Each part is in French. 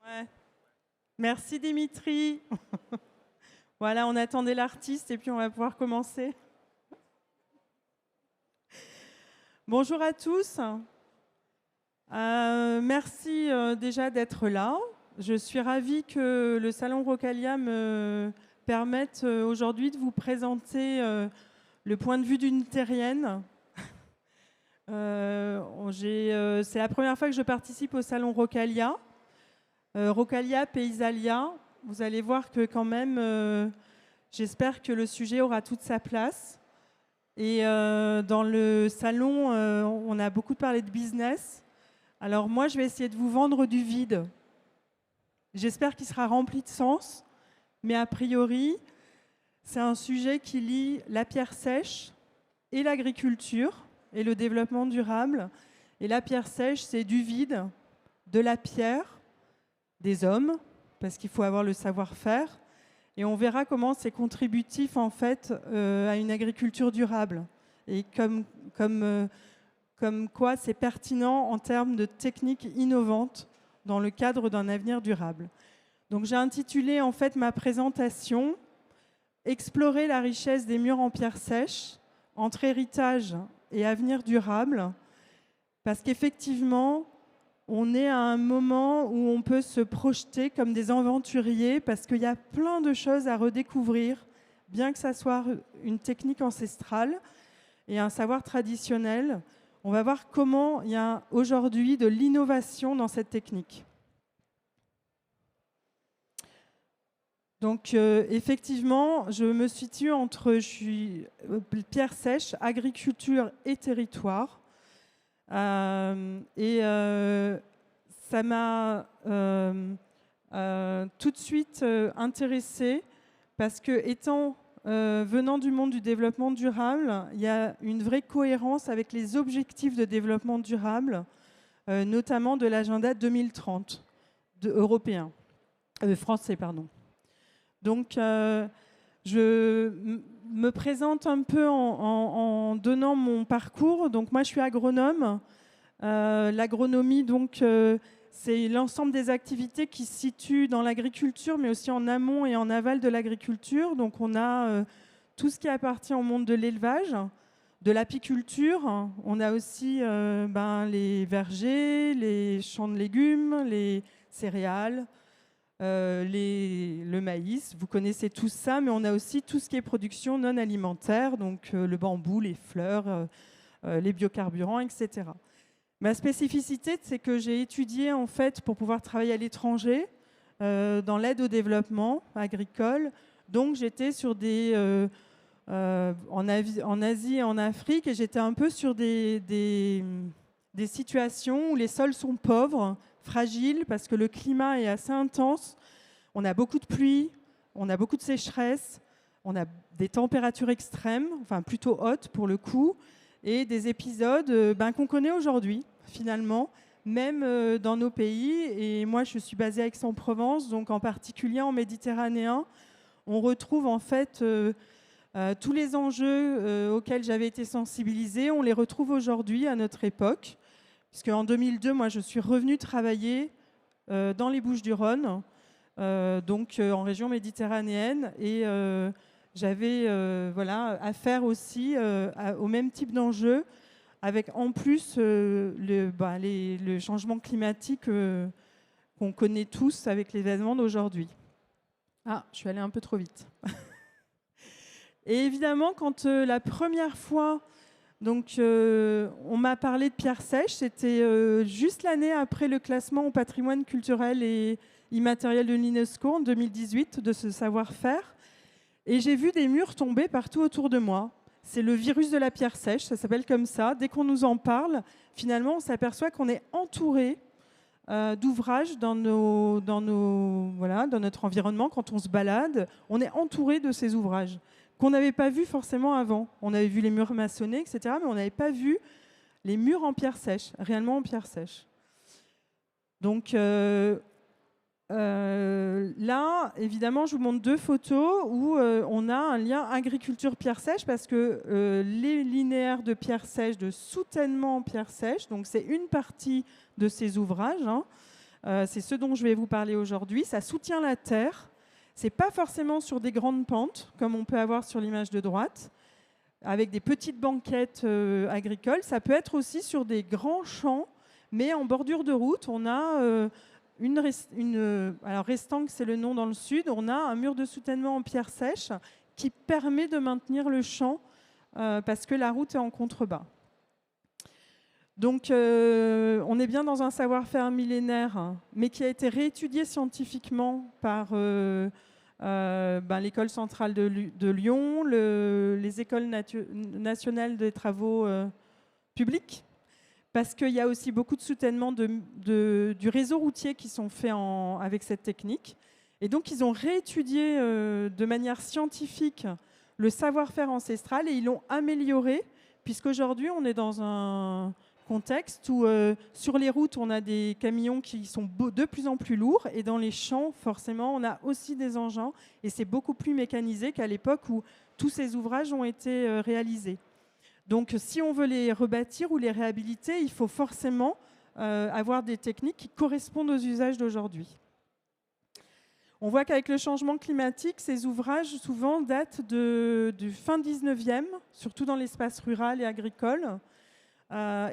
Ouais. Merci Dimitri. Voilà, on attendait l'artiste et puis on va pouvoir commencer. Bonjour à tous. Merci déjà d'être là. Je suis ravie que le Salon Rocalia me permette aujourd'hui de vous présenter le point de vue d'une terrienne. C'est la première fois que je participe au Salon Rocalia. Rocalia, Paysalia, vous allez voir que quand même, j'espère que le sujet aura toute sa place. Et dans le salon, on a beaucoup parlé de business. Alors moi, je vais essayer de vous vendre du vide. J'espère qu'il sera rempli de sens, mais a priori, c'est un sujet qui lie la pierre sèche et l'agriculture et le développement durable. Et la pierre sèche, c'est du vide, de la pierre, des hommes, parce qu'il faut avoir le savoir-faire, et on verra comment c'est contributif en fait à une agriculture durable, et comme quoi c'est pertinent en termes de techniques innovantes dans le cadre d'un avenir durable. Donc j'ai intitulé en fait ma présentation « Explorer la richesse des murs en pierre sèche entre héritage et avenir durable », parce qu'effectivement, on est à un moment où on peut se projeter comme des aventuriers parce qu'il y a plein de choses à redécouvrir, bien que ça soit une technique ancestrale et un savoir traditionnel. On va voir comment il y a aujourd'hui de l'innovation dans cette technique. Donc effectivement, je me situe entre pierre sèche, agriculture et territoire. Ça m'a tout de suite intéressée parce que, venant du monde du développement durable, il y a une vraie cohérence avec les objectifs de développement durable, notamment de l'agenda 2030 européen, français, pardon. Donc, je me présente un peu en donnant mon parcours. Donc moi, je suis agronome. L'agronomie, donc, c'est l'ensemble des activités qui se situent dans l'agriculture, mais aussi en amont et en aval de l'agriculture. Donc on a tout ce qui appartient au monde de l'élevage, de l'apiculture. On a aussi les vergers, les champs de légumes, les céréales, le maïs, vous connaissez tout ça, mais on a aussi tout ce qui est production non alimentaire, donc le bambou, les fleurs, les biocarburants, etc. Ma spécificité, c'est que j'ai étudié en fait pour pouvoir travailler à l'étranger dans l'aide au développement agricole. Donc j'étais sur en Asie et en Afrique, et j'étais un peu sur des situations où les sols sont pauvres, fragile parce que le climat est assez intense. On a beaucoup de pluie, on a beaucoup de sécheresse, on a des températures extrêmes, enfin plutôt hautes pour le coup, et des épisodes qu'on connaît aujourd'hui finalement, même dans nos pays. Et moi, je suis basée à Aix-en-Provence, donc en particulier en méditerranéen, on retrouve en fait tous les enjeux auxquels j'avais été sensibilisée, on les retrouve aujourd'hui à notre époque. Puisque en 2002, moi, je suis revenue travailler dans les Bouches-du-Rhône, donc en région méditerranéenne, et j'avais affaire aussi au même type d'enjeu, avec en plus le changement climatique qu'on connaît tous avec les événements d'aujourd'hui. Ah, je suis allée un peu trop vite. Et évidemment, quand la première fois... Donc, on m'a parlé de pierre sèche. C'était juste l'année après le classement au patrimoine culturel et immatériel de l'UNESCO en 2018 de ce savoir-faire. Et j'ai vu des murs tomber partout autour de moi. C'est le virus de la pierre sèche, ça s'appelle comme ça. Dès qu'on nous en parle, finalement, on s'aperçoit qu'on est entouré d'ouvrages dans notre environnement. Quand on se balade, on est entouré de ces ouvrages qu'on n'avait pas vu forcément avant. On avait vu les murs maçonnés, etc., mais on n'avait pas vu les murs en pierre sèche, réellement en pierre sèche. Donc là, évidemment, je vous montre deux photos où on a un lien agriculture-pierre sèche, parce que les linéaires de pierre sèche, de soutènement en pierre sèche, donc c'est une partie de ces ouvrages, C'est ce dont je vais vous parler aujourd'hui. Ça soutient la terre. Ce n'est pas forcément sur des grandes pentes, comme on peut avoir sur l'image de droite, avec des petites banquettes agricoles. Ça peut être aussi sur des grands champs, mais en bordure de route. On a alors Restang, c'est le nom dans le sud, on a un mur de soutènement en pierre sèche qui permet de maintenir le champ parce que la route est en contrebas. Donc on est bien dans un savoir-faire millénaire, mais qui a été réétudié scientifiquement par l'École centrale de Lyon, les écoles nationales des travaux publics, parce qu'il y a aussi beaucoup de soutènement du réseau routier qui sont faits avec cette technique. Et donc ils ont réétudié de manière scientifique le savoir-faire ancestral et ils l'ont amélioré, puisqu'aujourd'hui on est dans un contexte où sur les routes on a des camions qui sont de plus en plus lourds et dans les champs forcément on a aussi des engins et c'est beaucoup plus mécanisé qu'à l'époque où tous ces ouvrages ont été réalisés. Donc si on veut les rebâtir ou les réhabiliter, il faut forcément avoir des techniques qui correspondent aux usages d'aujourd'hui. On voit qu'avec le changement climatique, ces ouvrages souvent datent du fin 19e, surtout dans l'espace rural et agricole.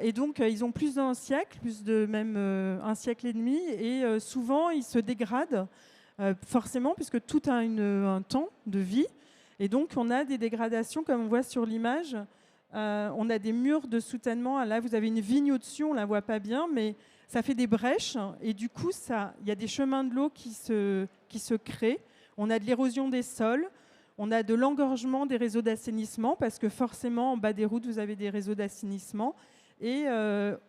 Et donc, ils ont plus d'un siècle, plus de même un siècle et demi, et souvent, ils se dégradent, forcément, puisque tout a un temps de vie. Et donc, on a des dégradations, comme on voit sur l'image. On a des murs de soutènement. Là, vous avez une vigne au-dessus, on ne la voit pas bien, mais ça fait des brèches. Et du coup, il y a des chemins de l'eau qui se créent. On a de l'érosion des sols. On a de l'engorgement des réseaux d'assainissement parce que forcément, en bas des routes, vous avez des réseaux d'assainissement. Et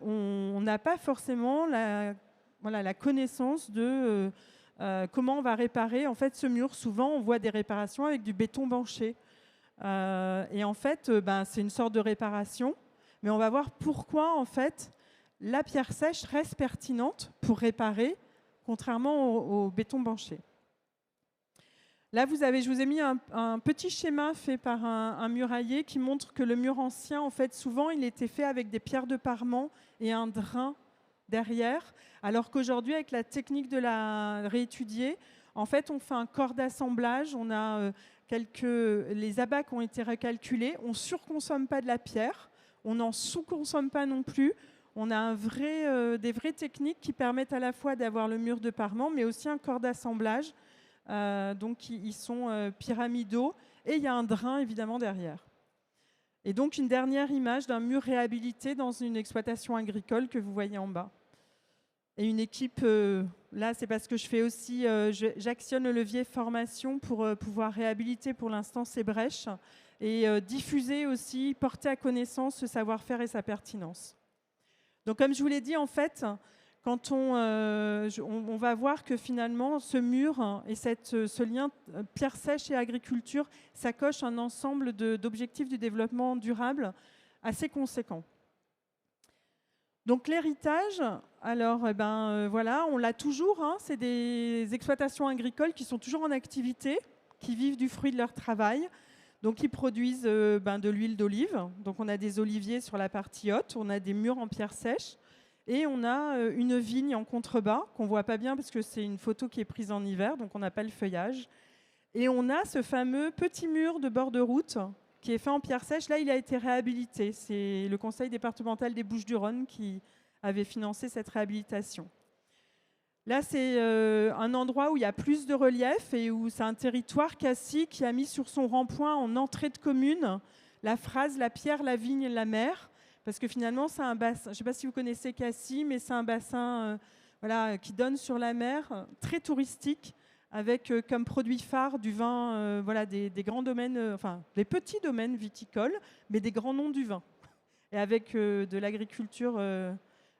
on n'a pas forcément la connaissance de comment on va réparer en fait, ce mur. Souvent, on voit des réparations avec du béton banché. Et en fait, c'est une sorte de réparation. Mais on va voir pourquoi en fait, la pierre sèche reste pertinente pour réparer, contrairement au béton banché. Là, je vous ai mis un petit schéma fait par un murailler qui montre que le mur ancien, en fait, souvent, il était fait avec des pierres de parement et un drain derrière, alors qu'aujourd'hui, avec la technique de la réétudier, en fait, on fait un corps d'assemblage, on a les abacs ont été recalculés, on ne surconsomme pas de la pierre, on n'en sous-consomme pas non plus. On a des vraies techniques qui permettent à la fois d'avoir le mur de parement, mais aussi un corps d'assemblage. Donc ils sont pyramidaux et il y a un drain évidemment derrière. Et donc une dernière image d'un mur réhabilité dans une exploitation agricole que vous voyez en bas. Et une équipe, là c'est parce que je fais aussi, j'actionne le levier formation pour pouvoir réhabiliter pour l'instant ces brèches et diffuser aussi, porter à connaissance ce savoir-faire et sa pertinence. Donc comme je vous l'ai dit en fait, quand on va voir que finalement, ce mur et ce lien pierre sèche et agriculture, ça coche un ensemble d'objectifs du développement durable assez conséquent. Donc l'héritage, alors voilà, on l'a toujours. C'est des exploitations agricoles qui sont toujours en activité, qui vivent du fruit de leur travail. Donc ils produisent de l'huile d'olive. Donc on a des oliviers sur la partie haute, on a des murs en pierre sèche. Et on a une vigne en contrebas, qu'on ne voit pas bien parce que c'est une photo qui est prise en hiver, donc on n'a pas le feuillage. Et on a ce fameux petit mur de bord de route qui est fait en pierre sèche. Là, il a été réhabilité. C'est le conseil départemental des Bouches-du-Rhône qui avait financé cette réhabilitation. Là, c'est un endroit où il y a plus de relief et où c'est un territoire Cassis qui a mis sur son rond-point en entrée de commune la phrase « la pierre, la vigne, la mer ». Parce que finalement, c'est un bassin, je ne sais pas si vous connaissez Cassis, mais c'est un bassin qui donne sur la mer, très touristique, avec comme produit phare du vin, des grands domaines, des petits domaines viticoles, mais des grands noms du vin, et avec de l'agriculture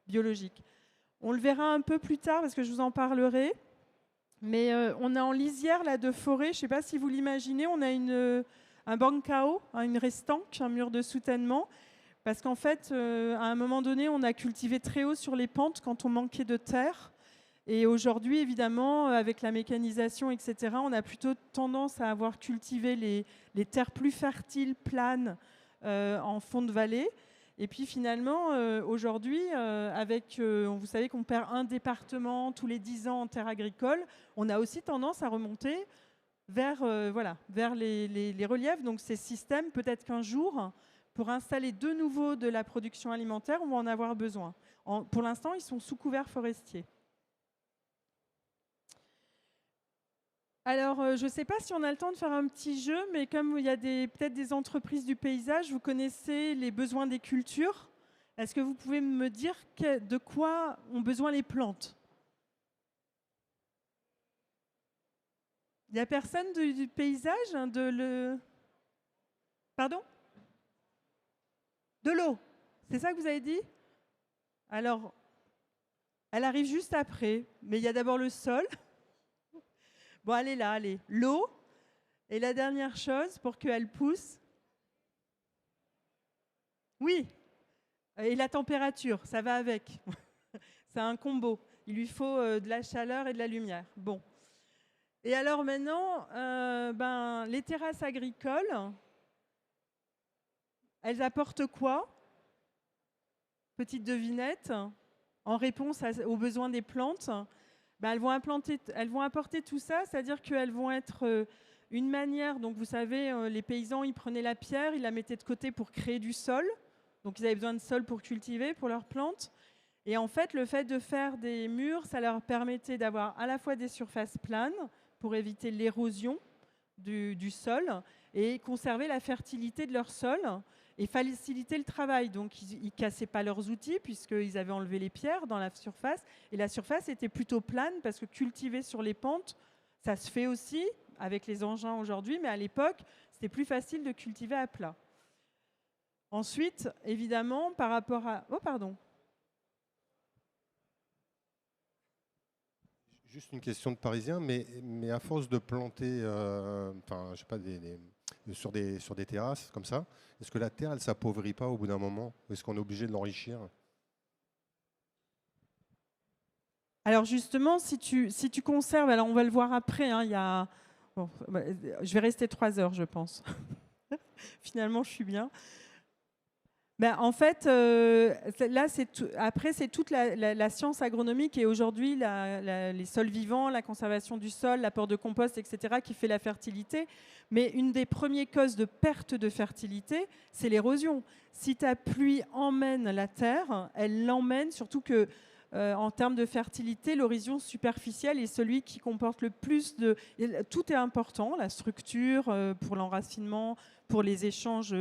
biologique. On le verra un peu plus tard, parce que je vous en parlerai, mais on a en lisière là, de forêt, je ne sais pas si vous l'imaginez, on a un bancao, une restanque, un mur de soutènement. Parce qu'en fait, à un moment donné, on a cultivé très haut sur les pentes quand on manquait de terre. Et aujourd'hui, évidemment, avec la mécanisation, etc., on a plutôt tendance à avoir cultivé les terres plus fertiles, planes, en fond de vallée. Et puis finalement, aujourd'hui, vous savez qu'on perd un département tous les 10 ans en terres agricoles, on a aussi tendance à remonter vers, vers les reliefs. Donc ces systèmes, peut-être qu'un jour, pour installer de nouveau de la production alimentaire, on va en avoir besoin. Pour l'instant, ils sont sous couvert forestier. Alors, je ne sais pas si on a le temps de faire un petit jeu, mais comme il y a peut-être des entreprises du paysage, vous connaissez les besoins des cultures. Est-ce que vous pouvez me dire de quoi ont besoin les plantes? Il n'y a personne du paysage Pardon? De l'eau. C'est ça que vous avez dit? Alors, elle arrive juste après, mais il y a d'abord le sol. Bon, elle est là, allez. L'eau. Et la dernière chose, pour qu'elle pousse. Oui. Et la température, ça va avec. C'est un combo. Il lui faut de la chaleur et de la lumière. Bon. Et alors maintenant, les terrasses agricoles, elles apportent quoi? Petite devinette. En réponse aux besoins des plantes, elles vont apporter tout ça, c'est-à-dire qu'elles vont être une manière, donc vous savez, les paysans, ils prenaient la pierre, ils la mettaient de côté pour créer du sol, donc ils avaient besoin de sol pour cultiver, pour leurs plantes. Et en fait, le fait de faire des murs, ça leur permettait d'avoir à la fois des surfaces planes pour éviter l'érosion du sol et conserver la fertilité de leur sol et faciliter le travail. Donc, ils ne cassaient pas leurs outils puisqu'ils avaient enlevé les pierres dans la surface. Et la surface était plutôt plane parce que cultiver sur les pentes, ça se fait aussi avec les engins aujourd'hui, mais à l'époque, c'était plus facile de cultiver à plat. Ensuite, évidemment, par rapport à... Oh, pardon. Juste une question de Parisien, mais à force de planter, je sais pas, sur des terrasses comme ça, est-ce que la terre, elle s'appauvrit pas au bout d'un moment? Ou est-ce qu'on est obligé de l'enrichir? Alors justement, si tu conserves, alors on va le voir après, hein, je vais rester 3 heures, je pense. Finalement, je suis bien. En fait, là, après, c'est toute la science agronomique et aujourd'hui, les sols vivants, la conservation du sol, l'apport de compost, etc., qui fait la fertilité. Mais une des premières causes de perte de fertilité, c'est l'érosion. Si ta pluie emmène la terre, elle l'emmène, surtout que en termes de fertilité, l'horizon superficielle est celui qui comporte le plus de... Tout est important, la structure, pour l'enracinement, pour les échanges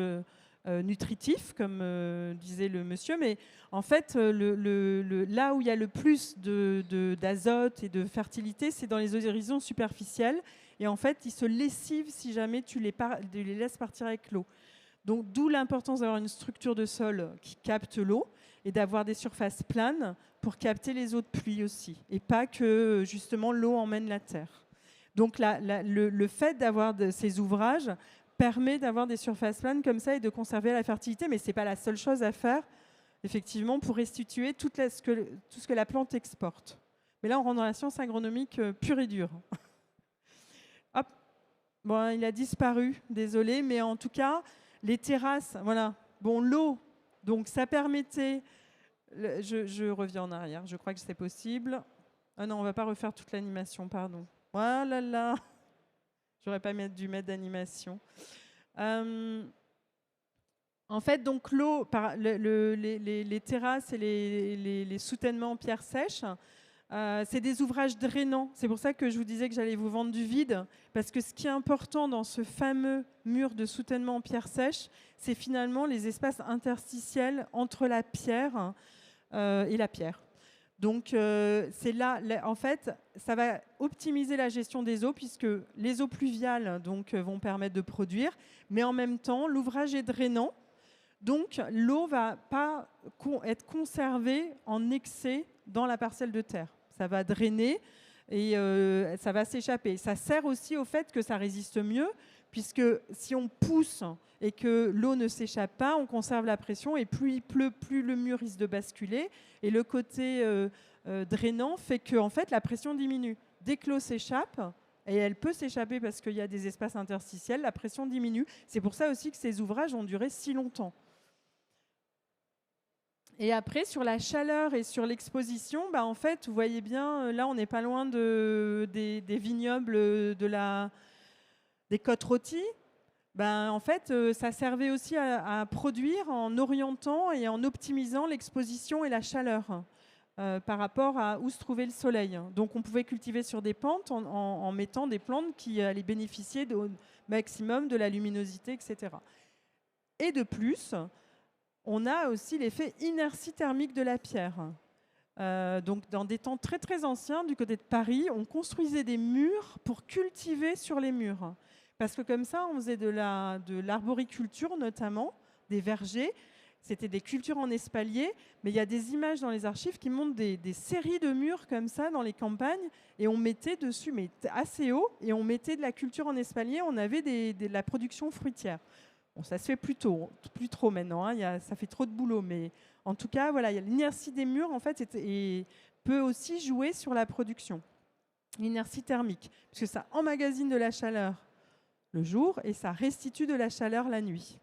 nutritif, comme disait le monsieur, mais en fait, là où il y a le plus d'azote et de fertilité, c'est dans les horizons superficiels, et en fait, ils se lessivent si jamais tu les laisses partir avec l'eau. Donc, d'où l'importance d'avoir une structure de sol qui capte l'eau et d'avoir des surfaces planes pour capter les eaux de pluie aussi, et pas que justement l'eau emmène la terre. Donc, le fait d'avoir ces ouvrages permet d'avoir des surfaces planes comme ça et de conserver la fertilité, mais ce n'est pas la seule chose à faire, effectivement, pour restituer tout ce que la plante exporte. Mais là, on rentre dans la science agronomique pure et dure. Hop. Bon, il a disparu, désolé, mais en tout cas, les terrasses, voilà. Bon, l'eau, donc ça permettait... Je reviens en arrière, je crois que c'est possible. Ah non, on ne va pas refaire toute l'animation, pardon. Voilà, là. J'aurais pas dû mettre d'animation. En fait, donc l'eau, les terrasses et les soutènements en pierre sèche, c'est des ouvrages drainants. C'est pour ça que je vous disais que j'allais vous vendre du vide, parce que ce qui est important dans ce fameux mur de soutènement en pierre sèche, c'est finalement les espaces interstitiels entre la pierre et la pierre. Donc, c'est là, en fait, ça va optimiser la gestion des eaux puisque les eaux pluviales vont permettre de produire, mais en même temps, l'ouvrage est drainant. Donc, l'eau ne va pas être conservée en excès dans la parcelle de terre. Ça va drainer et ça va s'échapper. Ça sert aussi au fait que ça résiste mieux, puisque si on pousse et que l'eau ne s'échappe pas, on conserve la pression et plus il pleut, plus le mur risque de basculer. Et le côté drainant fait que en fait, la pression diminue. Dès que l'eau s'échappe, et elle peut s'échapper parce qu'il y a des espaces interstitiels, la pression diminue. C'est pour ça aussi que ces ouvrages ont duré si longtemps. Et après, sur la chaleur et sur l'exposition, en fait, vous voyez bien, là, on n'est pas loin des vignobles des côtes rôties. En fait, ça servait aussi à produire en orientant et en optimisant l'exposition et la chaleur par rapport à où se trouvait le soleil. Donc, on pouvait cultiver sur des pentes en mettant des plantes qui allaient bénéficier au maximum de la luminosité, etc. Et de plus, on a aussi l'effet inertie thermique de la pierre. Donc, dans des temps très très anciens, du côté de Paris, on construisait des murs pour cultiver sur les murs. Parce que comme ça, on faisait de l'arboriculture notamment, des vergers. C'était des cultures en espalier, mais il y a des images dans les archives qui montrent des séries de murs comme ça dans les campagnes, et on mettait dessus, mais assez haut, et on mettait de la culture en espalier, on avait de la production fruitière. Bon, ça se fait plus trop maintenant, hein, ça fait trop de boulot, mais en tout cas, voilà, l'inertie des murs, en fait, peut aussi jouer sur la production. L'inertie thermique, puisque ça emmagasine de la chaleur le jour et ça restitue de la chaleur la nuit.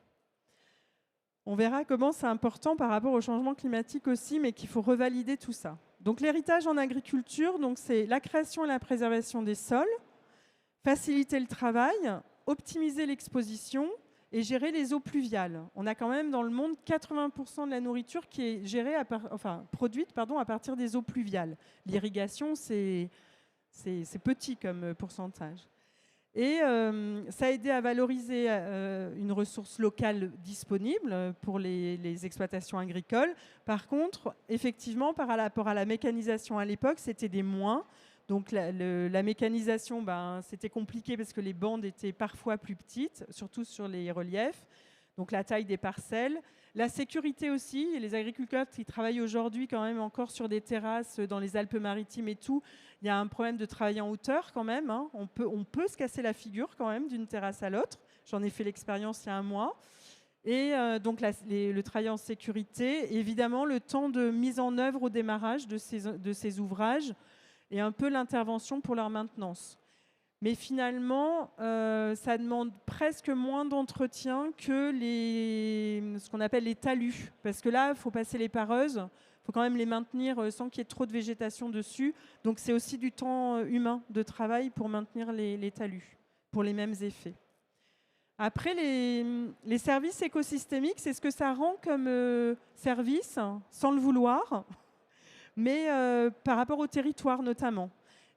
On verra comment c'est important par rapport au changement climatique aussi, mais qu'il faut revalider tout ça. Donc l'héritage en agriculture, c'est la création et la préservation des sols, faciliter le travail, optimiser l'exposition et gérer les eaux pluviales. On a quand même dans le monde 80% de la nourriture qui est produite à partir des eaux pluviales. L'irrigation, c'est petit comme pourcentage. Et ça a aidé à valoriser une ressource locale disponible pour les exploitations agricoles. Par contre, effectivement, par rapport à la mécanisation à l'époque, c'était des moins. Donc la mécanisation, c'était compliqué parce que les bandes étaient parfois plus petites, surtout sur les reliefs. Donc la taille des parcelles. La sécurité aussi, et les agriculteurs qui travaillent aujourd'hui quand même encore sur des terrasses dans les Alpes-Maritimes et tout, il y a un problème de travail en hauteur quand même. Hein. On peut se casser la figure quand même d'une terrasse à l'autre. J'en ai fait l'expérience il y a un mois. Et donc le travail en sécurité, évidemment le temps de mise en œuvre au démarrage de ces ouvrages et un peu l'intervention pour leur maintenance. Mais finalement, ça demande presque moins d'entretien que ce qu'on appelle les talus. Parce que là, il faut passer les pareuses, il faut quand même les maintenir sans qu'il y ait trop de végétation dessus. Donc c'est aussi du temps humain de travail pour maintenir les talus, pour les mêmes effets. Après, les services écosystémiques, c'est ce que ça rend comme service, sans le vouloir, mais par rapport au territoire notamment.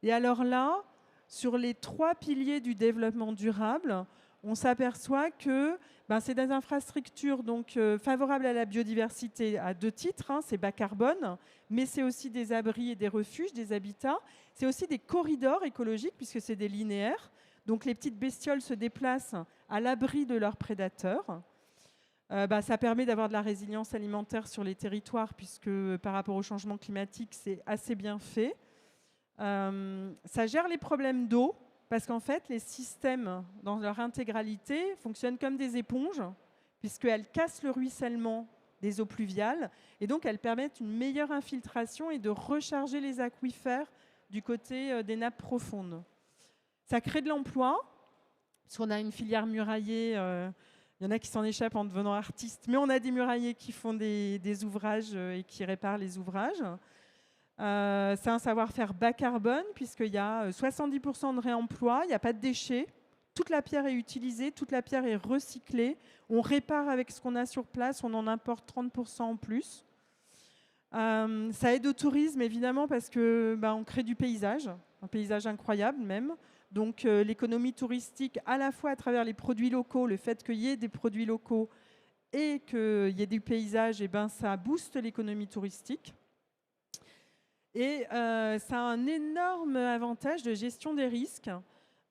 Et alors là, sur les 3 piliers du développement durable, on s'aperçoit que c'est des infrastructures favorables à la biodiversité à 2 titres. Hein, c'est bas carbone, mais c'est aussi des abris et des refuges, des habitats. C'est aussi des corridors écologiques, puisque c'est des linéaires. Donc les petites bestioles se déplacent à l'abri de leurs prédateurs. Ça permet d'avoir de la résilience alimentaire sur les territoires, puisque par rapport au changement climatique, c'est assez bien fait. Ça gère les problèmes d'eau, parce qu'en fait, les systèmes, dans leur intégralité, fonctionnent comme des éponges, puisqu'elles cassent le ruissellement des eaux pluviales, et donc elles permettent une meilleure infiltration et de recharger les aquifères du côté des nappes profondes. Ça crée de l'emploi, parce qu'on a une filière muraillée, il y en a qui s'en échappent en devenant artistes, mais on a des muraillers qui font des ouvrages et qui réparent les ouvrages. C'est un savoir-faire bas carbone, puisqu'il y a 70% de réemploi, il n'y a pas de déchets, toute la pierre est utilisée, toute la pierre est recyclée, on répare avec ce qu'on a sur place, on en importe 30% en plus. Ça aide au tourisme, évidemment, parce qu'on crée du paysage, un paysage incroyable même. Donc l'économie touristique, à la fois à travers les produits locaux, le fait qu'il y ait des produits locaux et qu'il y ait du paysage, ça booste l'économie touristique. Et ça a un énorme avantage de gestion des risques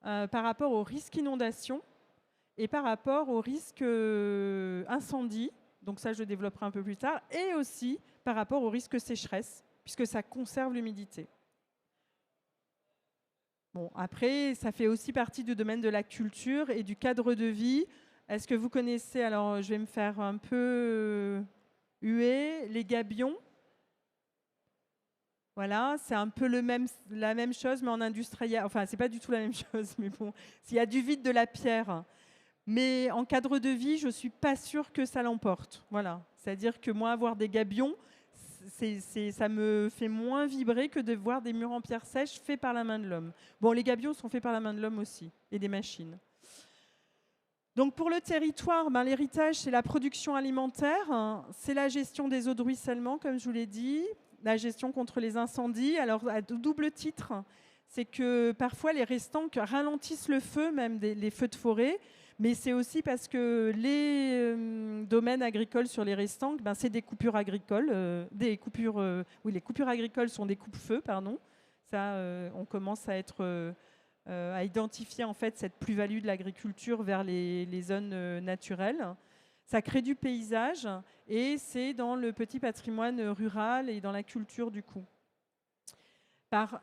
par rapport au risque inondation et par rapport au risque incendie. Donc ça, je développerai un peu plus tard. Et aussi par rapport au risque sécheresse, puisque ça conserve l'humidité. Bon, après, ça fait aussi partie du domaine de la culture et du cadre de vie. Est-ce que vous connaissez, alors je vais me faire un peu huer, les gabions? Voilà, c'est un peu la même chose, mais en industriel. Enfin, c'est pas du tout la même chose, mais bon, s'il y a du vide, de la pierre. Mais en cadre de vie, je suis pas sûre que ça l'emporte. Voilà, c'est-à-dire que moi, avoir des gabions, ça me fait moins vibrer que de voir des murs en pierre sèche faits par la main de l'homme. Bon, les gabions sont faits par la main de l'homme aussi, et des machines. Donc pour le territoire, l'héritage, c'est la production alimentaire, c'est la gestion des eaux de ruissellement, comme je vous l'ai dit, la gestion contre les incendies. Alors à double titre, c'est que parfois les restants ralentissent le feu, même les feux de forêt, mais c'est aussi parce que les domaines agricoles sur les restants, c'est des coupures agricoles, les coupures agricoles sont des coupe-feux, pardon. Ça, on commence à identifier en fait cette plus-value de l'agriculture vers les zones naturelles. Ça crée du paysage et c'est dans le petit patrimoine rural et dans la culture du coup.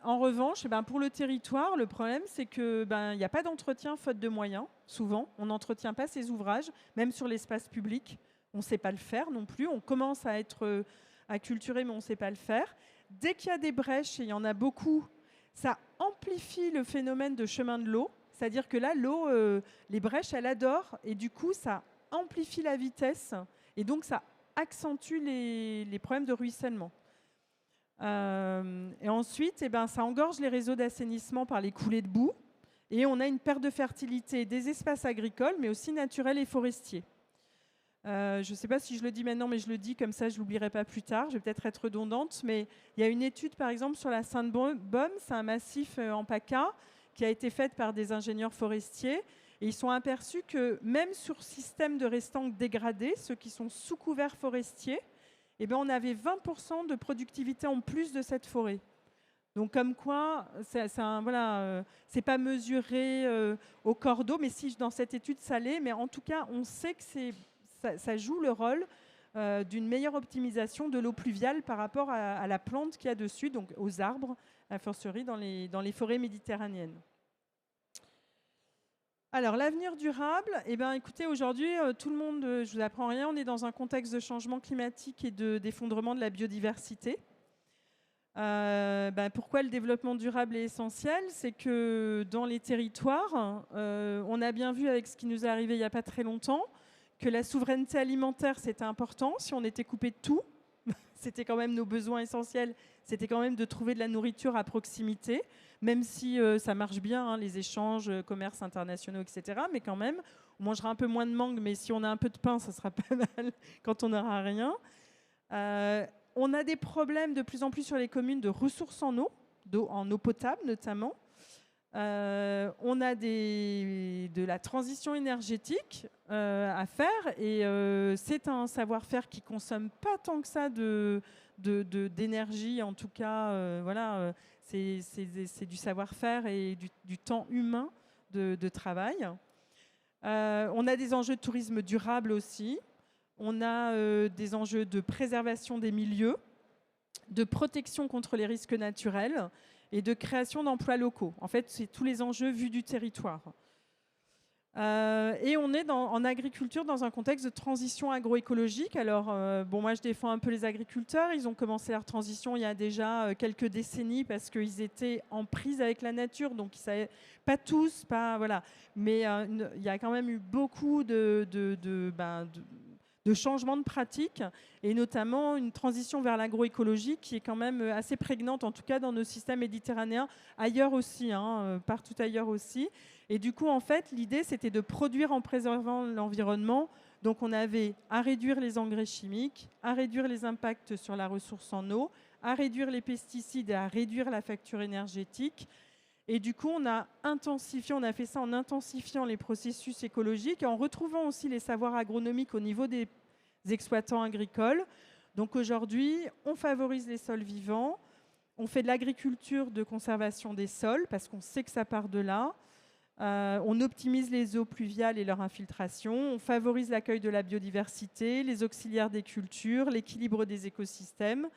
En revanche, pour le territoire, le problème c'est qu'il n'y a pas d'entretien faute de moyens. Souvent, on n'entretient pas ces ouvrages, même sur l'espace public. On ne sait pas le faire non plus. On commence à être acculturé, mais on ne sait pas le faire. Dès qu'il y a des brèches, et il y en a beaucoup, ça amplifie le phénomène de chemin de l'eau. C'est-à-dire que là, l'eau, les brèches, elle adore. Et du coup, ça amplifie la vitesse. Et donc, ça accentue les problèmes de ruissellement. Et ensuite, ça engorge les réseaux d'assainissement par les coulées de boue. Et on a une perte de fertilité des espaces agricoles, mais aussi naturels et forestiers. Je ne sais pas si je le dis maintenant, mais je le dis comme ça, je ne l'oublierai pas plus tard. Je vais peut-être être redondante, mais il y a une étude, par exemple, sur la Sainte-Baume, c'est un massif en PACA, qui a été faite par des ingénieurs forestiers. Et ils sont aperçus que même sur système de restants dégradés, ceux qui sont sous couvert forestier, on avait 20% de productivité en plus de cette forêt. Donc comme quoi, c'est pas mesuré au cordeau, mais si dans cette étude ça l'est, mais en tout cas, on sait que ça joue le rôle d'une meilleure optimisation de l'eau pluviale par rapport à la plante qu'il y a dessus, donc aux arbres, à fortiori dans les forêts méditerranéennes. Alors, l'avenir durable, écoutez, aujourd'hui, tout le monde, je ne vous apprends rien, on est dans un contexte de changement climatique et d'effondrement de la biodiversité. Pourquoi le développement durable est essentiel? C'est que dans les territoires, on a bien vu avec ce qui nous est arrivé il n'y a pas très longtemps, que la souveraineté alimentaire, c'était important. Si on était coupé de tout, c'était quand même nos besoins essentiels, c'était quand même de trouver de la nourriture à proximité, même si ça marche bien, les échanges, commerces internationaux, etc. Mais quand même, on mangera un peu moins de mangue, mais si on a un peu de pain, ça sera pas mal quand on n'aura rien. On a des problèmes de plus en plus sur les communes de ressources en eau potable notamment. On a de la transition énergétique à faire et c'est un savoir-faire qui ne consomme pas tant que ça d'énergie, en tout cas, c'est du savoir-faire et du temps humain de travail. On a des enjeux de tourisme durable aussi. On a des enjeux de préservation des milieux, de protection contre les risques naturels et de création d'emplois locaux. En fait, c'est tous les enjeux vus du territoire. Et on est en agriculture dans un contexte de transition agroécologique. Alors, moi, je défends un peu les agriculteurs. Ils ont commencé leur transition il y a déjà quelques décennies parce qu'ils étaient en prise avec la nature. Donc, ils savaient, pas tous, mais il y a quand même eu beaucoup de changements de pratiques et notamment une transition vers l'agroécologie qui est quand même assez prégnante, en tout cas dans nos systèmes méditerranéens, ailleurs aussi, partout ailleurs aussi. Et du coup, en fait, l'idée, c'était de produire en préservant l'environnement. Donc, on avait à réduire les engrais chimiques, à réduire les impacts sur la ressource en eau, à réduire les pesticides et à réduire la facture énergétique. Et du coup, on a fait ça en intensifiant les processus écologiques et en retrouvant aussi les savoirs agronomiques au niveau des exploitants agricoles. Donc aujourd'hui, on favorise les sols vivants, on fait de l'agriculture de conservation des sols parce qu'on sait que ça part de là. On optimise les eaux pluviales et leur infiltration, on favorise l'accueil de la biodiversité, les auxiliaires des cultures, l'équilibre des écosystèmes.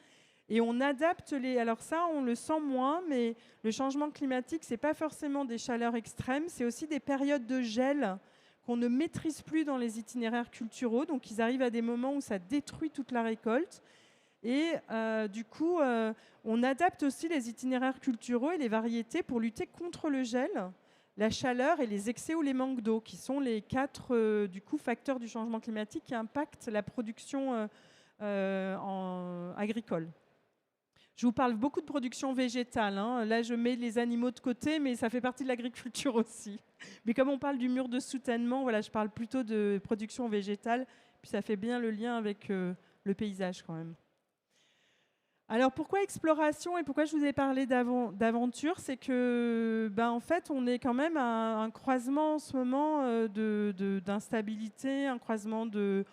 Et on adapte alors ça, on le sent moins, mais le changement climatique, ce n'est pas forcément des chaleurs extrêmes, c'est aussi des périodes de gel qu'on ne maîtrise plus dans les itinéraires culturaux. Donc, ils arrivent à des moments où ça détruit toute la récolte. Et du coup, on adapte aussi les itinéraires culturaux et les variétés pour lutter contre le gel, la chaleur et les excès ou les manques d'eau, qui sont les 4 facteurs du changement climatique qui impactent la production agricole. Je vous parle beaucoup de production végétale, hein. Là, je mets les animaux de côté, mais ça fait partie de l'agriculture aussi. Mais comme on parle du mur de soutènement, voilà, je parle plutôt de production végétale, puis ça fait bien le lien avec le paysage quand même. Alors pourquoi exploration et pourquoi je vous ai parlé d'aventure? C'est que, en fait, on est quand même à un croisement en ce moment d'instabilité, un croisement de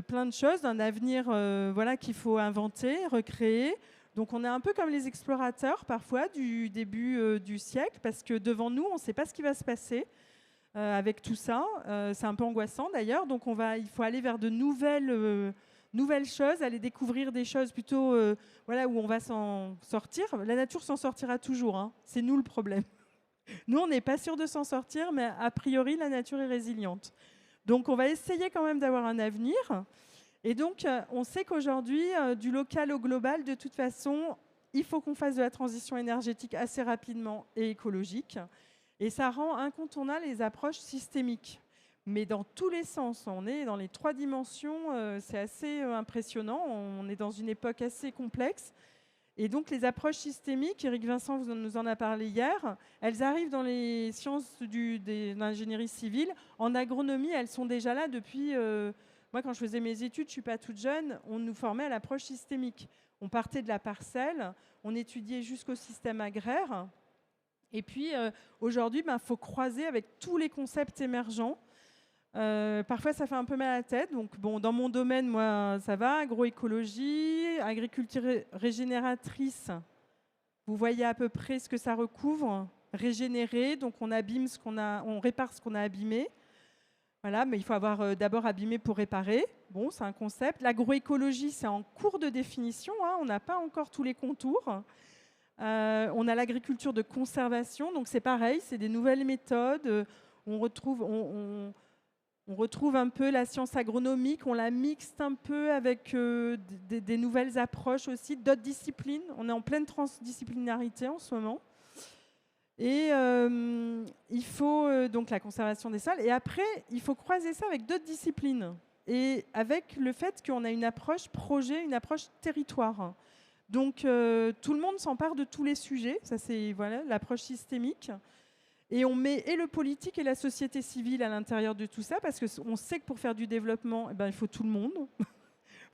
plein de choses, d'un avenir voilà, qu'il faut inventer, recréer. Donc on est un peu comme les explorateurs parfois du début du siècle, parce que devant nous, on ne sait pas ce qui va se passer avec tout ça. C'est un peu angoissant d'ailleurs, donc il faut aller vers de nouvelles choses, aller découvrir des choses plutôt voilà, où on va s'en sortir. La nature s'en sortira toujours, hein. C'est nous le problème. Nous, on n'est pas sûr de s'en sortir, mais a priori, la nature est résiliente. Donc, on va essayer quand même d'avoir un avenir. Et donc, on sait qu'aujourd'hui, du local au global, de toute façon, il faut qu'on fasse de la transition énergétique assez rapidement et écologique. Et ça rend incontournable les approches systémiques. Mais dans tous les sens, on est dans les 3 dimensions, c'est assez impressionnant. On est dans une époque assez complexe. Et donc, les approches systémiques, Éric Vincent nous en a parlé hier, elles arrivent dans les sciences de l'ingénierie civile. En agronomie, elles sont déjà là depuis... moi, quand je faisais mes études, je ne suis pas toute jeune, on nous formait à l'approche systémique. On partait de la parcelle, on étudiait jusqu'au système agraire. Et puis, aujourd'hui, faut croiser avec tous les concepts émergents. Parfois, ça fait un peu mal à la tête. Donc, bon, dans mon domaine, moi, ça va. Agroécologie, agriculture régénératrice. Vous voyez à peu près ce que ça recouvre. Régénérer, donc on abîme on répare ce qu'on a abîmé. Voilà, mais il faut avoir d'abord abîmé pour réparer. Bon, c'est un concept. L'agroécologie, c'est en cours de définition, hein. On n'a pas encore tous les contours. On a l'agriculture de conservation, donc c'est pareil, c'est des nouvelles méthodes. On retrouve un peu la science agronomique, on la mixte un peu avec des nouvelles approches aussi, d'autres disciplines. On est en pleine transdisciplinarité en ce moment. Et il faut donc la conservation des sols. Et après, il faut croiser ça avec d'autres disciplines. Et avec le fait qu'on a une approche projet, une approche territoire. Donc tout le monde s'empare de tous les sujets. Ça, c'est voilà, l'approche systémique. Et on met et le politique et la société civile à l'intérieur de tout ça, parce qu'on sait que pour faire du développement, il faut tout le monde. Il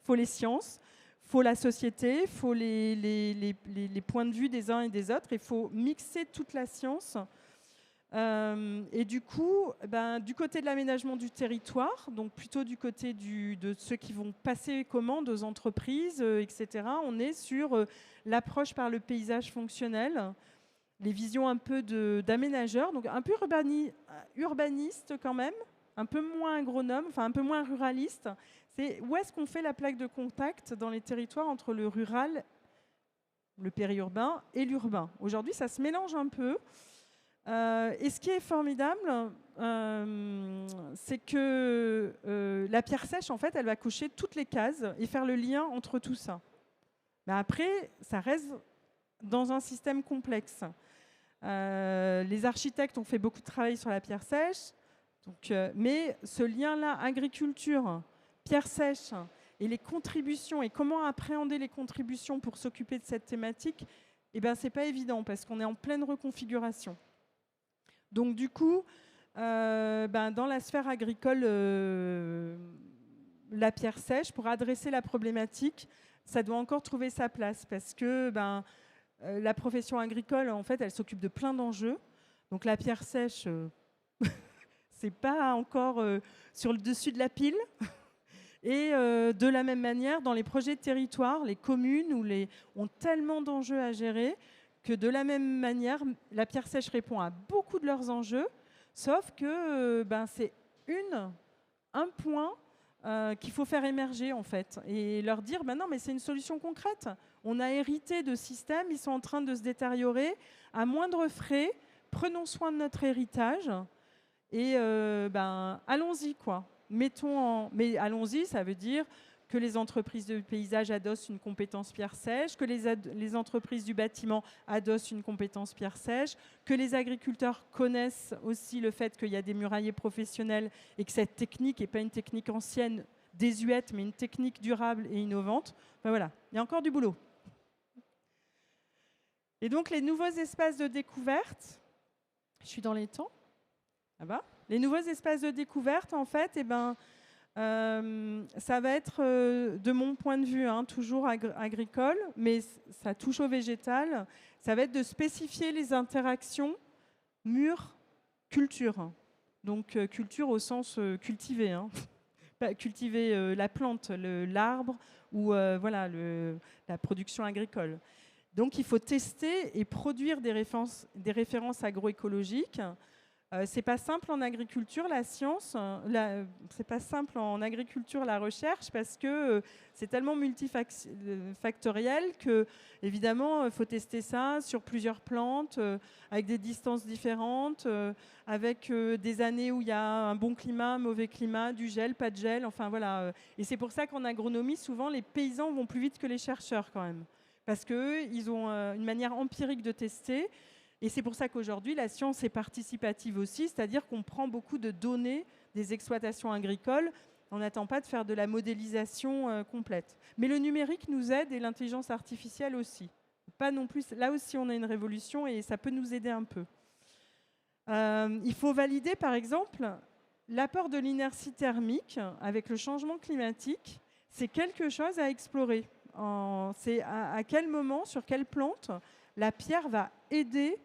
faut les sciences, il faut la société, il faut les points de vue des uns et des autres. Il faut mixer toute la science. Et du coup, du côté de l'aménagement du territoire, donc plutôt du côté de ceux qui vont passer commande aux entreprises, etc., on est sur l'approche par le paysage fonctionnel, les visions un peu d'aménageurs, donc un peu urbaniste quand même, un peu moins agronome, enfin un peu moins ruraliste. C'est où est-ce qu'on fait la plaque de contact dans les territoires entre le rural, le périurbain et l'urbain. Aujourd'hui, ça se mélange un peu. Et ce qui est formidable, c'est que la pierre sèche, en fait, elle va cocher toutes les cases et faire le lien entre tout ça. Mais après, ça reste dans un système complexe. Les architectes ont fait beaucoup de travail sur la pierre sèche, donc, mais ce lien-là, agriculture, pierre sèche, et les contributions, et comment appréhender les contributions pour s'occuper de cette thématique, c'est pas évident, parce qu'on est en pleine reconfiguration. Donc du coup, dans la sphère agricole, la pierre sèche, pour adresser la problématique, ça doit encore trouver sa place, parce que la profession agricole, en fait, elle s'occupe de plein d'enjeux. Donc la pierre sèche, c'est pas encore sur le dessus de la pile. Et de la même manière, dans les projets de territoire, les communes ont tellement d'enjeux à gérer que de la même manière, la pierre sèche répond à beaucoup de leurs enjeux, sauf que c'est un point qu'il faut faire émerger en fait, et leur dire non mais c'est une solution concrète. On a hérité de systèmes, ils sont en train de se détériorer à moindre frais. Prenons soin de notre héritage et allons-y quoi. Mais allons-y, ça veut dire que les entreprises de paysage adossent une compétence pierre sèche, que les entreprises du bâtiment adossent une compétence pierre sèche, que les agriculteurs connaissent aussi le fait qu'il y a des murailliers professionnels et que cette technique n'est pas une technique ancienne, désuète, mais une technique durable et innovante. Enfin, voilà, il y a encore du boulot. Et donc, les nouveaux espaces de découverte, je suis dans les temps, là-bas. Les nouveaux espaces de découverte, en fait, ça va être, de mon point de vue, toujours agricole, mais ça touche au végétal. Ça va être de spécifier les interactions mur-culture. Donc, culture au sens cultiver. Pas cultiver la plante, l'arbre ou voilà, la production agricole. Donc, il faut tester et produire des références agroécologiques. C'est pas simple en agriculture, la science. C'est pas simple en agriculture, la recherche, parce que c'est tellement multifactoriel que, évidemment, il faut tester ça sur plusieurs plantes, avec des distances différentes, avec des années où il y a un bon climat, un mauvais climat, du gel, pas de gel. Enfin voilà. Et c'est pour ça qu'en agronomie, souvent, les paysans vont plus vite que les chercheurs quand même, parce qu'ils ont une manière empirique de tester. Et c'est pour ça qu'aujourd'hui, la science est participative aussi, c'est-à-dire qu'on prend beaucoup de données des exploitations agricoles. On n'attend pas de faire de la modélisation complète. Mais le numérique nous aide et l'intelligence artificielle aussi. Pas non plus. Là aussi, on a une révolution et ça peut nous aider un peu. Il faut valider, par exemple, l'apport de l'inertie thermique avec le changement climatique. C'est quelque chose à explorer. C'est à quel moment, sur quelle plante, la pierre va aider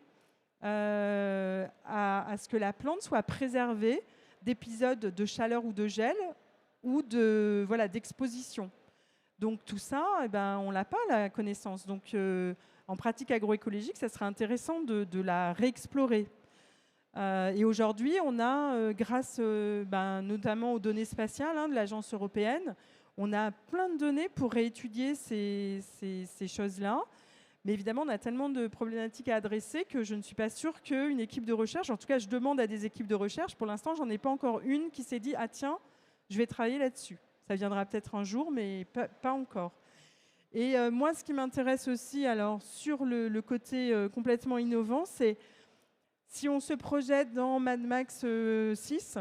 à ce que la plante soit préservée d'épisodes de chaleur ou de gel ou d'exposition. Donc tout ça, on n'a pas la connaissance. Donc en pratique agroécologique, ça serait intéressant de la réexplorer. Et aujourd'hui, on a, grâce notamment aux données spatiales de l'Agence européenne, on a plein de données pour réétudier ces choses-là. Mais évidemment, on a tellement de problématiques à adresser que je ne suis pas sûre qu'une équipe de recherche, en tout cas, je demande à des équipes de recherche, pour l'instant, j'en ai pas encore une qui s'est dit « Ah tiens, je vais travailler là-dessus ». Ça viendra peut-être un jour, mais pas encore. Et moi, ce qui m'intéresse aussi, alors, sur le côté complètement innovant, c'est si on se projette dans Mad Max 6,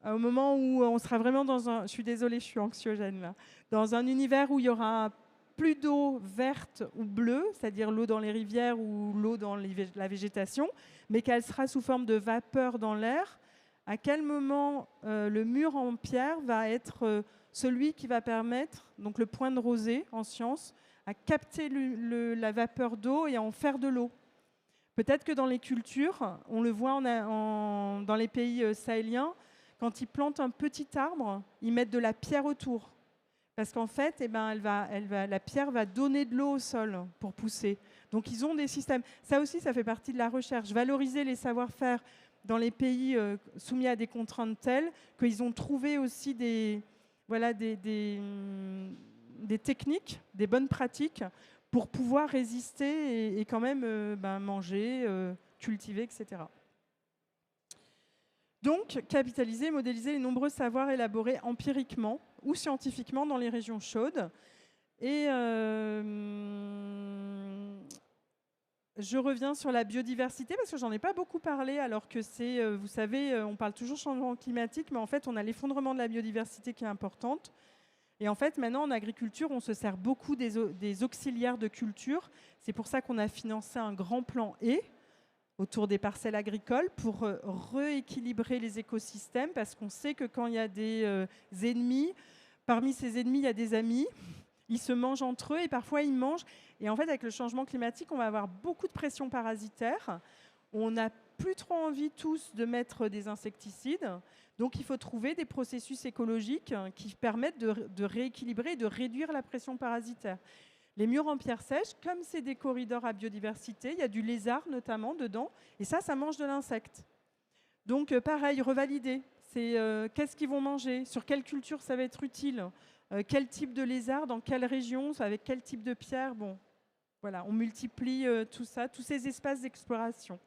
au moment où on sera vraiment dans un... Je suis désolée, je suis anxiogène là. Dans un univers où il y aura plus d'eau verte ou bleue, c'est-à-dire l'eau dans les rivières ou l'eau dans la végétation, mais qu'elle sera sous forme de vapeur dans l'air, à quel moment le mur en pierre va être celui qui va permettre, donc le point de rosée en science, à capter la vapeur d'eau et à en faire de l'eau. Peut-être que dans les cultures, on le voit dans les pays sahéliens, quand ils plantent un petit arbre, ils mettent de la pierre autour. Parce qu'en fait, la pierre va donner de l'eau au sol pour pousser. Donc, ils ont des systèmes. Ça aussi, ça fait partie de la recherche. Valoriser les savoir-faire dans les pays soumis à des contraintes telles qu'ils ont trouvé aussi des techniques, des bonnes pratiques pour pouvoir résister et quand même manger, cultiver, etc. Donc, capitaliser, modéliser les nombreux savoirs élaborés empiriquement ou scientifiquement dans les régions chaudes. Et je reviens sur la biodiversité parce que j'en ai pas beaucoup parlé, alors que c'est, vous savez, on parle toujours changement climatique, mais en fait, on a l'effondrement de la biodiversité qui est importante. Et en fait, maintenant, en agriculture, on se sert beaucoup des auxiliaires de culture. C'est pour ça qu'on a financé un grand plan haies autour des parcelles agricoles pour rééquilibrer les écosystèmes, parce qu'on sait que quand il y a des ennemis, parmi ces ennemis, il y a des amis. Ils se mangent entre eux et parfois ils mangent. Et en fait, avec le changement climatique, on va avoir beaucoup de pression parasitaire. On n'a plus trop envie tous de mettre des insecticides. Donc, il faut trouver des processus écologiques qui permettent de rééquilibrer et de réduire la pression parasitaire. Les murs en pierre sèche, comme c'est des corridors à biodiversité, il y a du lézard notamment dedans, et ça mange de l'insecte. Donc pareil, revalider, c'est qu'est-ce qu'ils vont manger, sur quelle culture ça va être utile, quel type de lézard, dans quelle région, avec quel type de pierre. Bon, voilà, on multiplie tout ça, tous ces espaces d'exploration.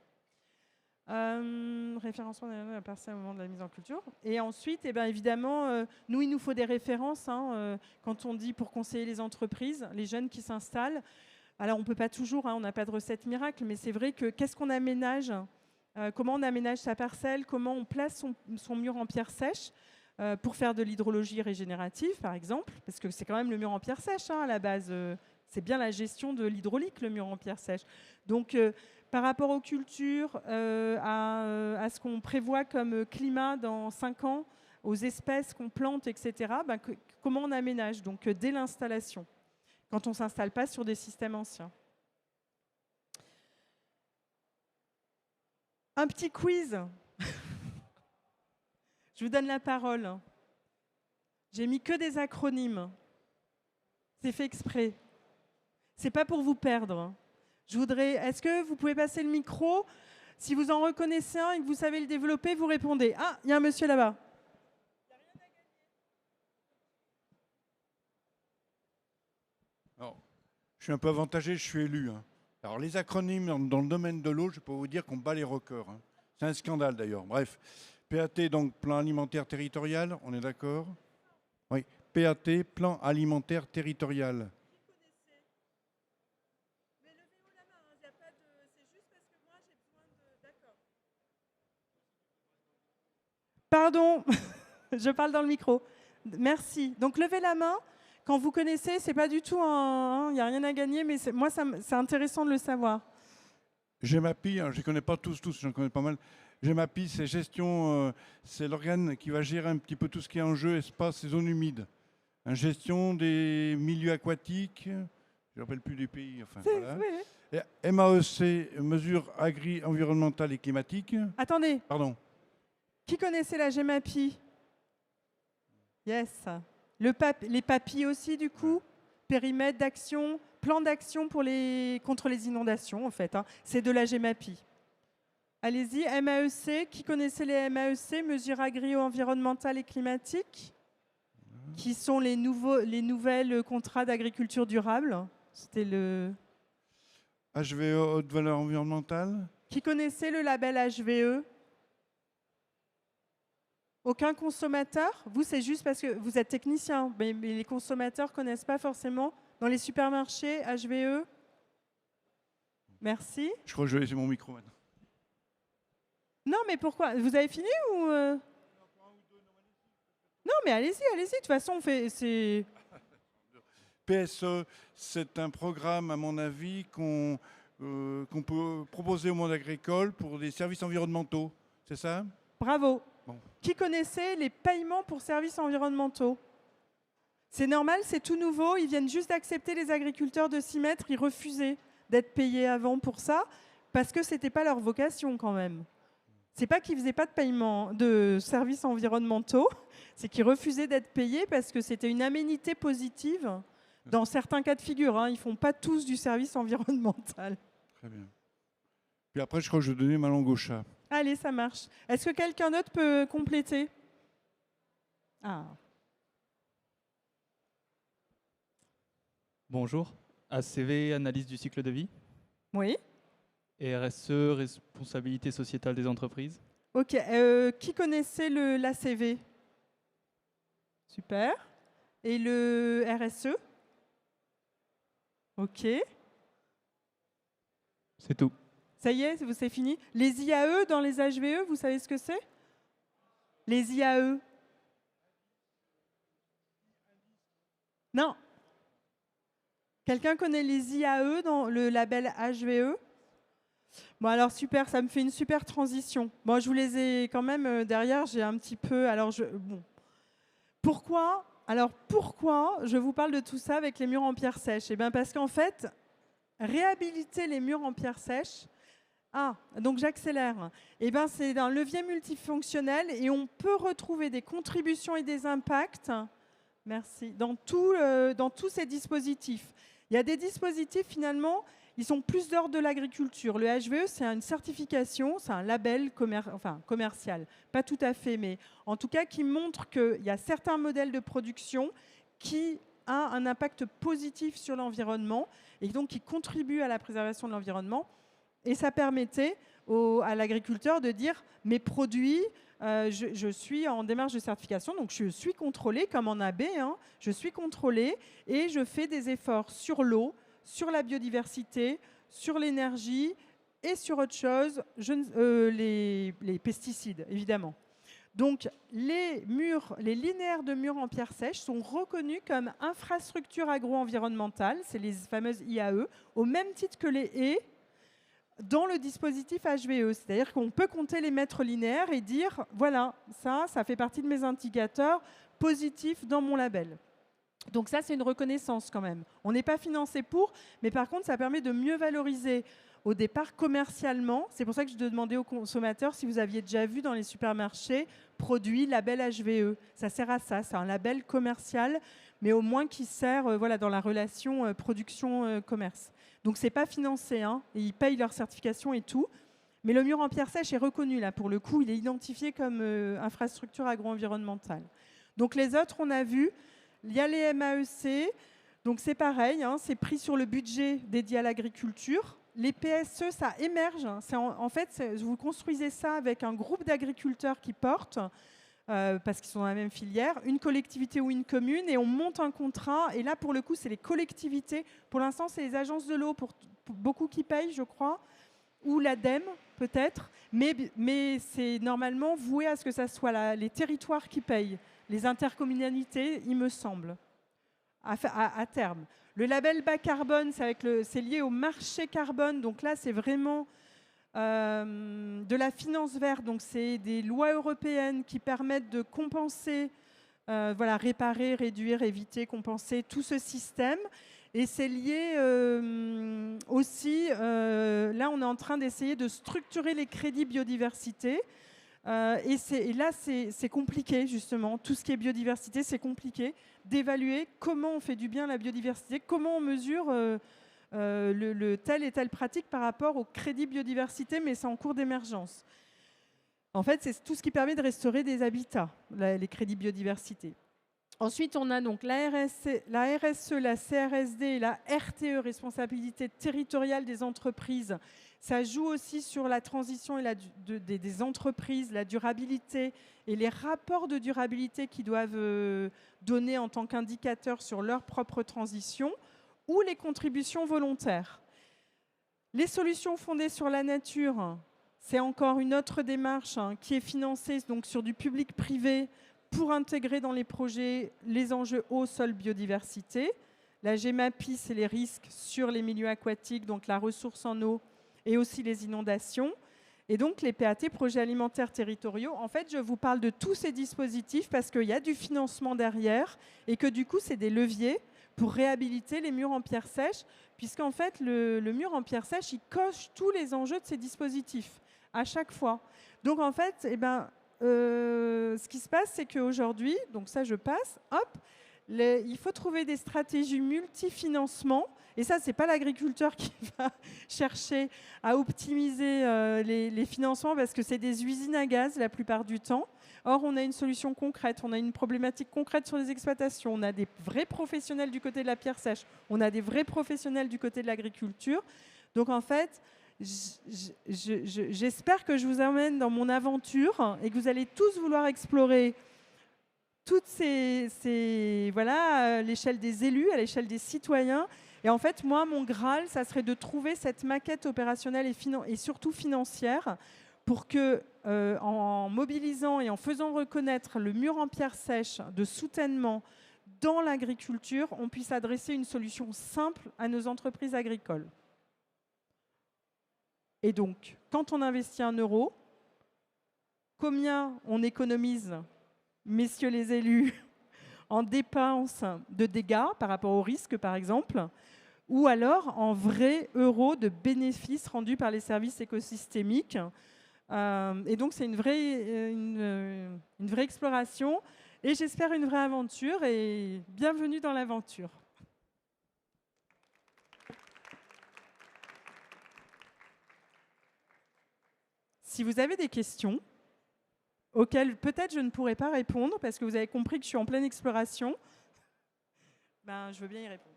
Référencement de la parcelle au moment de la mise en culture. Et ensuite, évidemment, il nous faut des références quand on dit pour conseiller les entreprises, les jeunes qui s'installent. Alors, on ne peut pas toujours, on n'a pas de recette miracle, mais c'est vrai que qu'est-ce qu'on aménage, comment on aménage sa parcelle, comment on place son mur en pierre sèche. pour faire de l'hydrologie régénérative, par exemple, parce que c'est quand même le mur en pierre sèche à la base. C'est bien la gestion de l'hydraulique, le mur en pierre sèche. Donc, par rapport aux cultures, à ce qu'on prévoit comme climat dans 5 ans, aux espèces qu'on plante, etc., comment on aménage, donc dès l'installation, quand on ne s'installe pas sur des systèmes anciens. Un petit quiz. Je vous donne la parole. J'ai mis que des acronymes. C'est fait exprès. C'est pas pour vous perdre. Est-ce que vous pouvez passer le micro? Si vous en reconnaissez un et que vous savez le développer, vous répondez. Ah, il y a un monsieur là-bas. Alors, je suis un peu avantagé, je suis élu. Alors, les acronymes dans le domaine de l'eau, je peux vous dire qu'on bat les records. C'est un scandale d'ailleurs. Bref, PAT, donc plan alimentaire territorial, on est d'accord? Oui, PAT, plan alimentaire territorial. Pardon, je parle dans le micro. Merci. Donc, levez la main. Quand vous connaissez, c'est pas du tout il n'y a rien à gagner, mais moi, c'est intéressant de le savoir. GEMAPI, je ne connais pas tous, j'en connais pas mal. GEMAPI, c'est gestion, c'est l'organe qui va gérer un petit peu tout ce qui est enjeu, espace et zones humides. Gestion des milieux aquatiques, je ne me rappelle plus des pays, enfin voilà. Oui. Et MAEC, mesures agri-environnementales et climatiques. Attendez. Pardon. Qui connaissait la GEMAPI? Yes. Les PAPI aussi, du coup. Périmètre d'action, plan d'action contre les inondations, en fait. C'est de la GEMAPI. Allez-y, MAEC. Qui connaissait les MAEC, mesures agri-environnementales et climatiques, qui sont les nouvelles contrats d'agriculture durable. C'était le... HVE, haute valeur environnementale. Qui connaissait le label HVE? Aucun consommateur? Vous, c'est juste parce que vous êtes technicien, mais les consommateurs ne connaissent pas forcément. Dans les supermarchés, HVE? Merci. Je crois que je vais laisser mon micro maintenant. Non, mais pourquoi? Vous avez fini ou Non, mais allez-y. De toute façon, PSE, c'est un programme, à mon avis, qu'on peut proposer au monde agricole pour des services environnementaux. C'est ça? Bravo. Bon. Qui connaissait les paiements pour services environnementaux? C'est normal, c'est tout nouveau. Ils viennent juste d'accepter, les agriculteurs, de s'y mettre. Ils refusaient d'être payés avant pour ça, parce que ce n'était pas leur vocation quand même. C'est pas qu'ils ne faisaient pas de paiement de services environnementaux, c'est qu'ils refusaient d'être payés parce que c'était une aménité positive. Dans certains cas de figure, ils ne font pas tous du service environnemental. Très bien. Puis après, je crois que je vais donner ma langue au chat. Allez, ça marche. Est-ce que quelqu'un d'autre peut compléter? Bonjour. ACV, analyse du cycle de vie. Oui. Et RSE, responsabilité sociétale des entreprises. Ok. Qui connaissait l'ACV? Super. Et le RSE? Ok. C'est tout. Ça y est, c'est fini. Les IAE dans les HVE, vous savez ce que c'est? Les IAE? Non. Quelqu'un connaît les IAE dans le label HVE? Bon, alors super, ça me fait une super transition. Bon, je vous les ai quand même derrière, j'ai un petit peu... Bon. Pourquoi je vous parle de tout ça avec les murs en pierre sèche? Eh bien, parce qu'en fait, réhabiliter les murs en pierre sèche, donc j'accélère. Eh bien, c'est un levier multifonctionnel et on peut retrouver des contributions et des impacts, merci, dans tous ces dispositifs. Il y a des dispositifs, finalement, ils sont plus d'ordre de l'agriculture. Le HVE, c'est une certification, c'est un label commercial. Pas tout à fait, mais en tout cas qui montre qu'il y a certains modèles de production qui ont un impact positif sur l'environnement et donc qui contribuent à la préservation de l'environnement. Et ça permettait à l'agriculteur de dire « mes produits, je suis en démarche de certification, donc je suis contrôlé comme en AB, je suis contrôlé et je fais des efforts sur l'eau, sur la biodiversité, sur l'énergie et sur autre chose, les pesticides, évidemment. » Donc les linéaires de murs en pierre sèche sont reconnus comme infrastructure agro-environnementale, c'est les fameuses IAE, au même titre que les haies dans le dispositif HVE. C'est-à-dire qu'on peut compter les mètres linéaires et dire, voilà, ça fait partie de mes indicateurs positifs dans mon label. Donc ça, c'est une reconnaissance quand même. On n'est pas financé pour, mais par contre, ça permet de mieux valoriser au départ commercialement. C'est pour ça que je demandais aux consommateurs si vous aviez déjà vu dans les supermarchés produits label HVE. Ça sert à ça, c'est un label commercial, mais au moins qui sert voilà, dans la relation production-commerce. Donc c'est pas financé, hein, et ils payent leur certification et tout. Mais le mur en pierre sèche est reconnu là, pour le coup, il est identifié comme infrastructure agro-environnementale. Donc les autres, on a vu, il y a les MAEC, donc c'est pareil, hein, c'est pris sur le budget dédié à l'agriculture. Les PSE, ça émerge. En fait, vous construisez ça avec un groupe d'agriculteurs qui portent, parce qu'ils sont dans la même filière, une collectivité ou une commune, et on monte un contrat. Et là, pour le coup, c'est les collectivités. Pour l'instant, c'est les agences de l'eau, pour beaucoup qui payent, je crois, ou l'ADEME, peut-être. Mais c'est normalement voué à ce que ça soit les territoires qui payent, les intercommunalités, il me semble, à terme. Le label bas carbone, c'est lié au marché carbone. Donc là, c'est vraiment de la finance verte. Donc c'est des lois européennes qui permettent de compenser, voilà, réparer, réduire, éviter, compenser tout ce système. Et c'est lié aussi, là, on est en train d'essayer de structurer les crédits biodiversité. Et là, c'est compliqué, justement. Tout ce qui est biodiversité, c'est compliqué d'évaluer comment on fait du bien à la biodiversité, comment on mesure telle et telle pratique par rapport au crédit biodiversité, mais c'est en cours d'émergence. En fait, c'est tout ce qui permet de restaurer des habitats, les crédits biodiversité. Ensuite, on a donc la RSE, la CRSD et la RTE, responsabilité territoriale des entreprises. Ça joue aussi sur la transition des entreprises, la durabilité et les rapports de durabilité qu'ils doivent donner en tant qu'indicateurs sur leur propre transition, ou les contributions volontaires. Les solutions fondées sur la nature, c'est encore une autre démarche qui est financée donc, sur du public-privé pour intégrer dans les projets les enjeux eau, sol, biodiversité. La GEMAPI, c'est les risques sur les milieux aquatiques, donc la ressource en eau, et aussi les inondations. Et donc les PAT, projets alimentaires territoriaux, en fait, je vous parle de tous ces dispositifs parce qu'il y a du financement derrière et que du coup, c'est des leviers pour réhabiliter les murs en pierre sèche, puisqu'en fait, le mur en pierre sèche, il coche tous les enjeux de ces dispositifs, à chaque fois. Donc en fait, ce qui se passe, c'est qu'aujourd'hui, donc ça je passe, hop, il faut trouver des stratégies multifinancement. Et ça, ce n'est pas l'agriculteur qui va chercher à optimiser les financements parce que c'est des usines à gaz la plupart du temps. Or, on a une solution concrète, on a une problématique concrète sur les exploitations. On a des vrais professionnels du côté de la pierre sèche, on a des vrais professionnels du côté de l'agriculture. Donc, en fait, j'espère que je vous emmène dans mon aventure et que vous allez tous vouloir explorer toutes voilà, à l'échelle des élus, à l'échelle des citoyens. Et en fait, moi, mon Graal, ça serait de trouver cette maquette opérationnelle et surtout financière pour que, en mobilisant et en faisant reconnaître le mur en pierre sèche de soutènement dans l'agriculture, on puisse adresser une solution simple à nos entreprises agricoles. Et donc, quand on investit 1 euro, combien on économise, messieurs les élus, en dépenses de dégâts par rapport au risque, par exemple, ou alors en vrais euros de bénéfices rendus par les services écosystémiques. Et donc, c'est une vraie exploration et j'espère une vraie aventure et bienvenue dans l'aventure. Si vous avez des questions auxquelles peut-être je ne pourrai pas répondre parce que vous avez compris que je suis en pleine exploration, ben, je veux bien y répondre.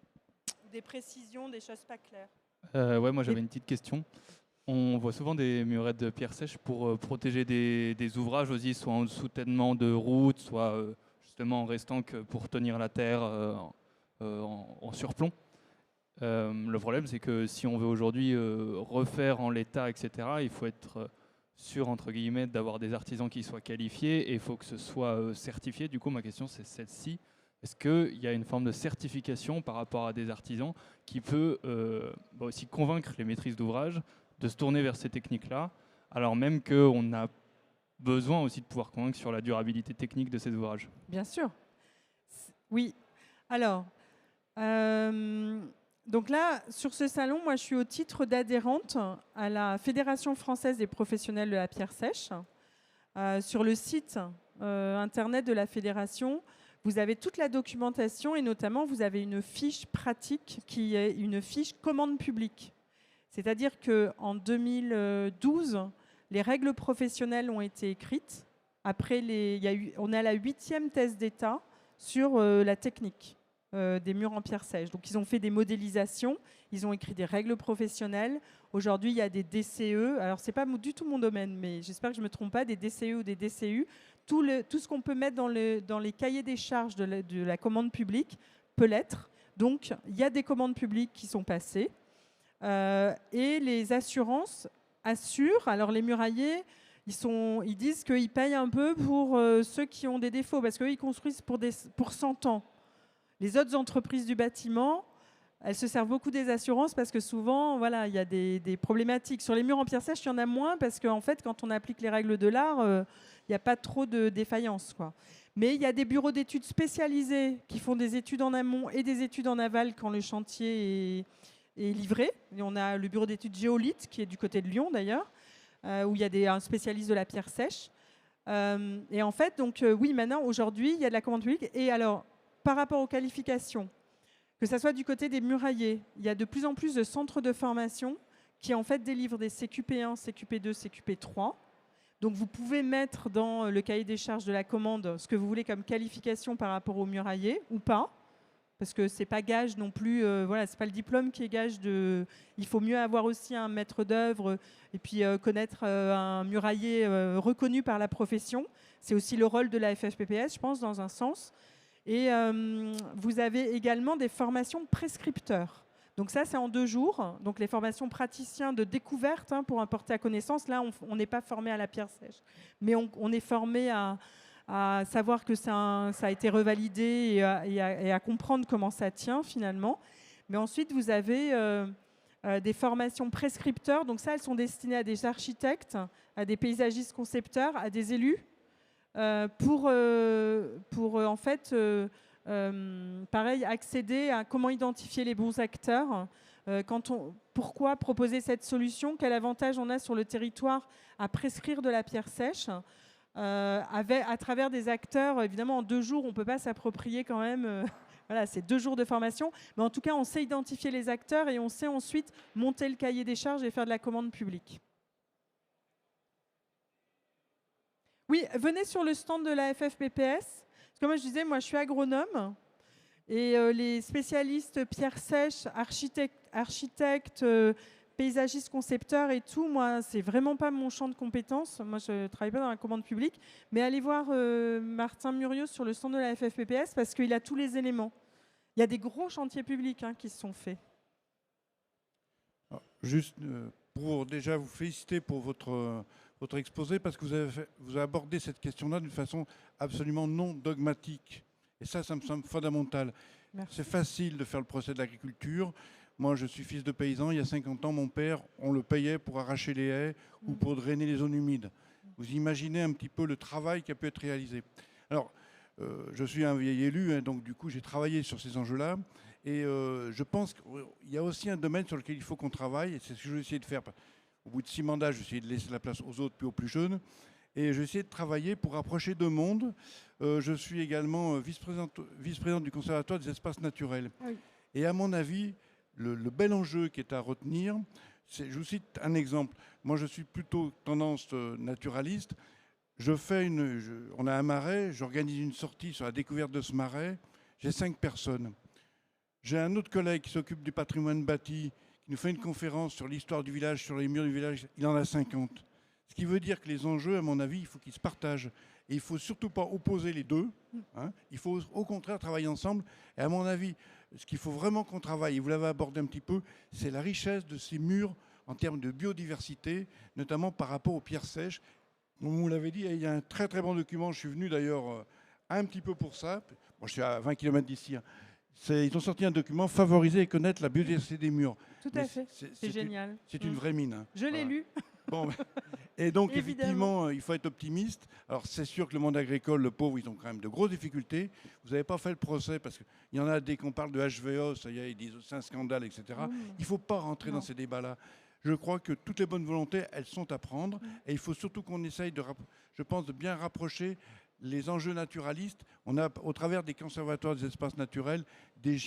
Des précisions, des choses pas claires. Ouais, moi j'avais une petite question. On voit souvent des murettes de pierre sèche pour protéger des ouvrages aussi, soit en soutènement de route, soit justement en restant que pour tenir la terre en surplomb. Le problème, c'est que si on veut aujourd'hui refaire en l'état, etc., il faut être sûr, entre guillemets, d'avoir des artisans qui soient qualifiés et il faut que ce soit certifié. Du coup, ma question, c'est celle-ci. Est-ce qu'il y a une forme de certification par rapport à des artisans qui peut aussi convaincre les maîtrises d'ouvrage de se tourner vers ces techniques-là, alors même qu'on a besoin aussi de pouvoir convaincre sur la durabilité technique de ces ouvrages? Bien sûr. Oui. Alors, donc là, sur ce salon, moi, je suis au titre d'adhérente à la Fédération française des professionnels de la pierre sèche. Sur le site internet de la fédération, vous avez toute la documentation et notamment, vous avez une fiche pratique qui est une fiche commande publique. C'est-à-dire qu'en 2012, les règles professionnelles ont été écrites. Après, on a la 8e thèse d'État sur la technique des murs en pierre sèche. Donc, ils ont fait des modélisations, ils ont écrit des règles professionnelles. Aujourd'hui, il y a des DCE. Alors, ce n'est pas du tout mon domaine, mais j'espère que je ne me trompe pas, des DCE ou des DCU. Tout ce qu'on peut mettre dans les cahiers des charges de la commande publique peut l'être. Donc, il y a des commandes publiques qui sont passées. Et les assurances assurent. Alors, les murailliers, ils disent qu'ils payent un peu pour ceux qui ont des défauts, parce qu'eux, ils construisent pour 100 ans. Les autres entreprises du bâtiment, elles se servent beaucoup des assurances parce que souvent, voilà, il y a des problématiques. Sur les murs en pierre sèche, il y en a moins parce qu'en fait, quand on applique les règles de l'art, il n'y a pas trop de défaillances, quoi. Mais il y a des bureaux d'études spécialisés qui font des études en amont et des études en aval quand le chantier est livré. Et on a le bureau d'études Géolith, qui est du côté de Lyon d'ailleurs, où il y a un spécialiste de la pierre sèche. Et en fait, donc oui, maintenant, aujourd'hui, il y a de la commande publique. Et alors, par rapport aux qualifications, que ce soit du côté des murailliers, il y a de plus en plus de centres de formation qui en fait délivrent des CQP1, CQP2, CQP3. Donc vous pouvez mettre dans le cahier des charges de la commande ce que vous voulez comme qualification par rapport aux murailliers ou pas, parce que c'est pas gage non plus. Voilà, c'est pas le diplôme qui est gage de. Il faut mieux avoir aussi un maître d'œuvre et puis connaître un murailler reconnu par la profession. C'est aussi le rôle de la FFPPS, je pense, dans un sens. Et vous avez également des formations prescripteurs. Donc ça, c'est en 2 jours. Donc les formations praticiens de découverte pour apporter à connaissance. Là, on n'est pas formé à la pierre sèche, mais on est formé à savoir que ça a été revalidé et à comprendre comment ça tient finalement. Mais ensuite, vous avez des formations prescripteurs. Donc ça, elles sont destinées à des architectes, à des paysagistes concepteurs, à des élus. Pour en fait, pareil, accéder à comment identifier les bons acteurs. Pourquoi proposer cette solution? Quel avantage on a sur le territoire à prescrire de la pierre sèche à travers des acteurs? Évidemment, en 2 jours, on ne peut pas s'approprier quand même. Voilà, c'est 2 jours de formation. Mais en tout cas, on sait identifier les acteurs et on sait ensuite monter le cahier des charges et faire de la commande publique. Oui, venez sur le stand de la FFPPS. Parce que moi, je disais, moi, je suis agronome. Et les spécialistes pierre sèche, architectes, paysagistes, concepteurs et tout, moi, c'est vraiment pas mon champ de compétences. Moi, je ne travaille pas dans la commande publique. Mais allez voir Martin Muriot sur le stand de la FFPPS parce qu'il a tous les éléments. Il y a des gros chantiers publics qui se sont faits. Alors, juste pour déjà vous féliciter pour votre exposé, parce que vous avez abordé cette question-là d'une façon absolument non dogmatique. Et ça me semble fondamental. C'est facile de faire le procès de l'agriculture. Moi, je suis fils de paysan. Il y a 50 ans, mon père, on le payait pour arracher les haies ou pour drainer les zones humides. Vous imaginez un petit peu le travail qui a pu être réalisé. Alors, je suis un vieil élu, donc du coup, j'ai travaillé sur ces enjeux-là. Et je pense qu'il y a aussi un domaine sur lequel il faut qu'on travaille, et c'est ce que je vais essayer de faire. Au bout de 6 mandats, je vais essayer de laisser la place aux autres puis aux plus jeunes. Et je vais essayer de travailler pour rapprocher 2 mondes. Je suis également vice-présidente du Conservatoire des espaces naturels. Oui. Et à mon avis, le bel enjeu qui est à retenir, je vous cite un exemple. Moi, je suis plutôt tendance naturaliste. On a un marais, j'organise une sortie sur la découverte de ce marais. J'ai 5 personnes. J'ai un autre collègue qui s'occupe du patrimoine bâti, qui nous fait une conférence sur l'histoire du village, sur les murs du village. Il en a 50. Ce qui veut dire que les enjeux, à mon avis, il faut qu'ils se partagent. Et il ne faut surtout pas opposer les deux. Il faut au contraire travailler ensemble. Et à mon avis, ce qu'il faut vraiment qu'on travaille, et vous l'avez abordé un petit peu, c'est la richesse de ces murs en termes de biodiversité, notamment par rapport aux pierres sèches. Vous l'avez dit, il y a un très très bon document, je suis venu d'ailleurs un petit peu pour ça. Bon, je suis à 20 km d'ici. Hein. Ils ont sorti un document, favoriser et connaître la biodiversité des murs. Tout à fait, c'est génial. C'est une vraie mine. Hein. Je l'ai lu. Bon, et donc, Évidemment. effectivement, il faut être optimiste. Alors, c'est sûr que le monde agricole, le pauvre, ils ont quand même de grosses difficultés. Vous n'avez pas fait le procès parce qu'il y en a, dès qu'on parle de HVO, ça y est, ils disent c'est un scandale, etc. Il ne faut pas rentrer dans ces débats-là. Je crois que toutes les bonnes volontés, elles sont à prendre. Et il faut surtout qu'on essaye, je pense, de bien rapprocher les enjeux naturalistes. On a, au travers des conservatoires des espaces naturels, des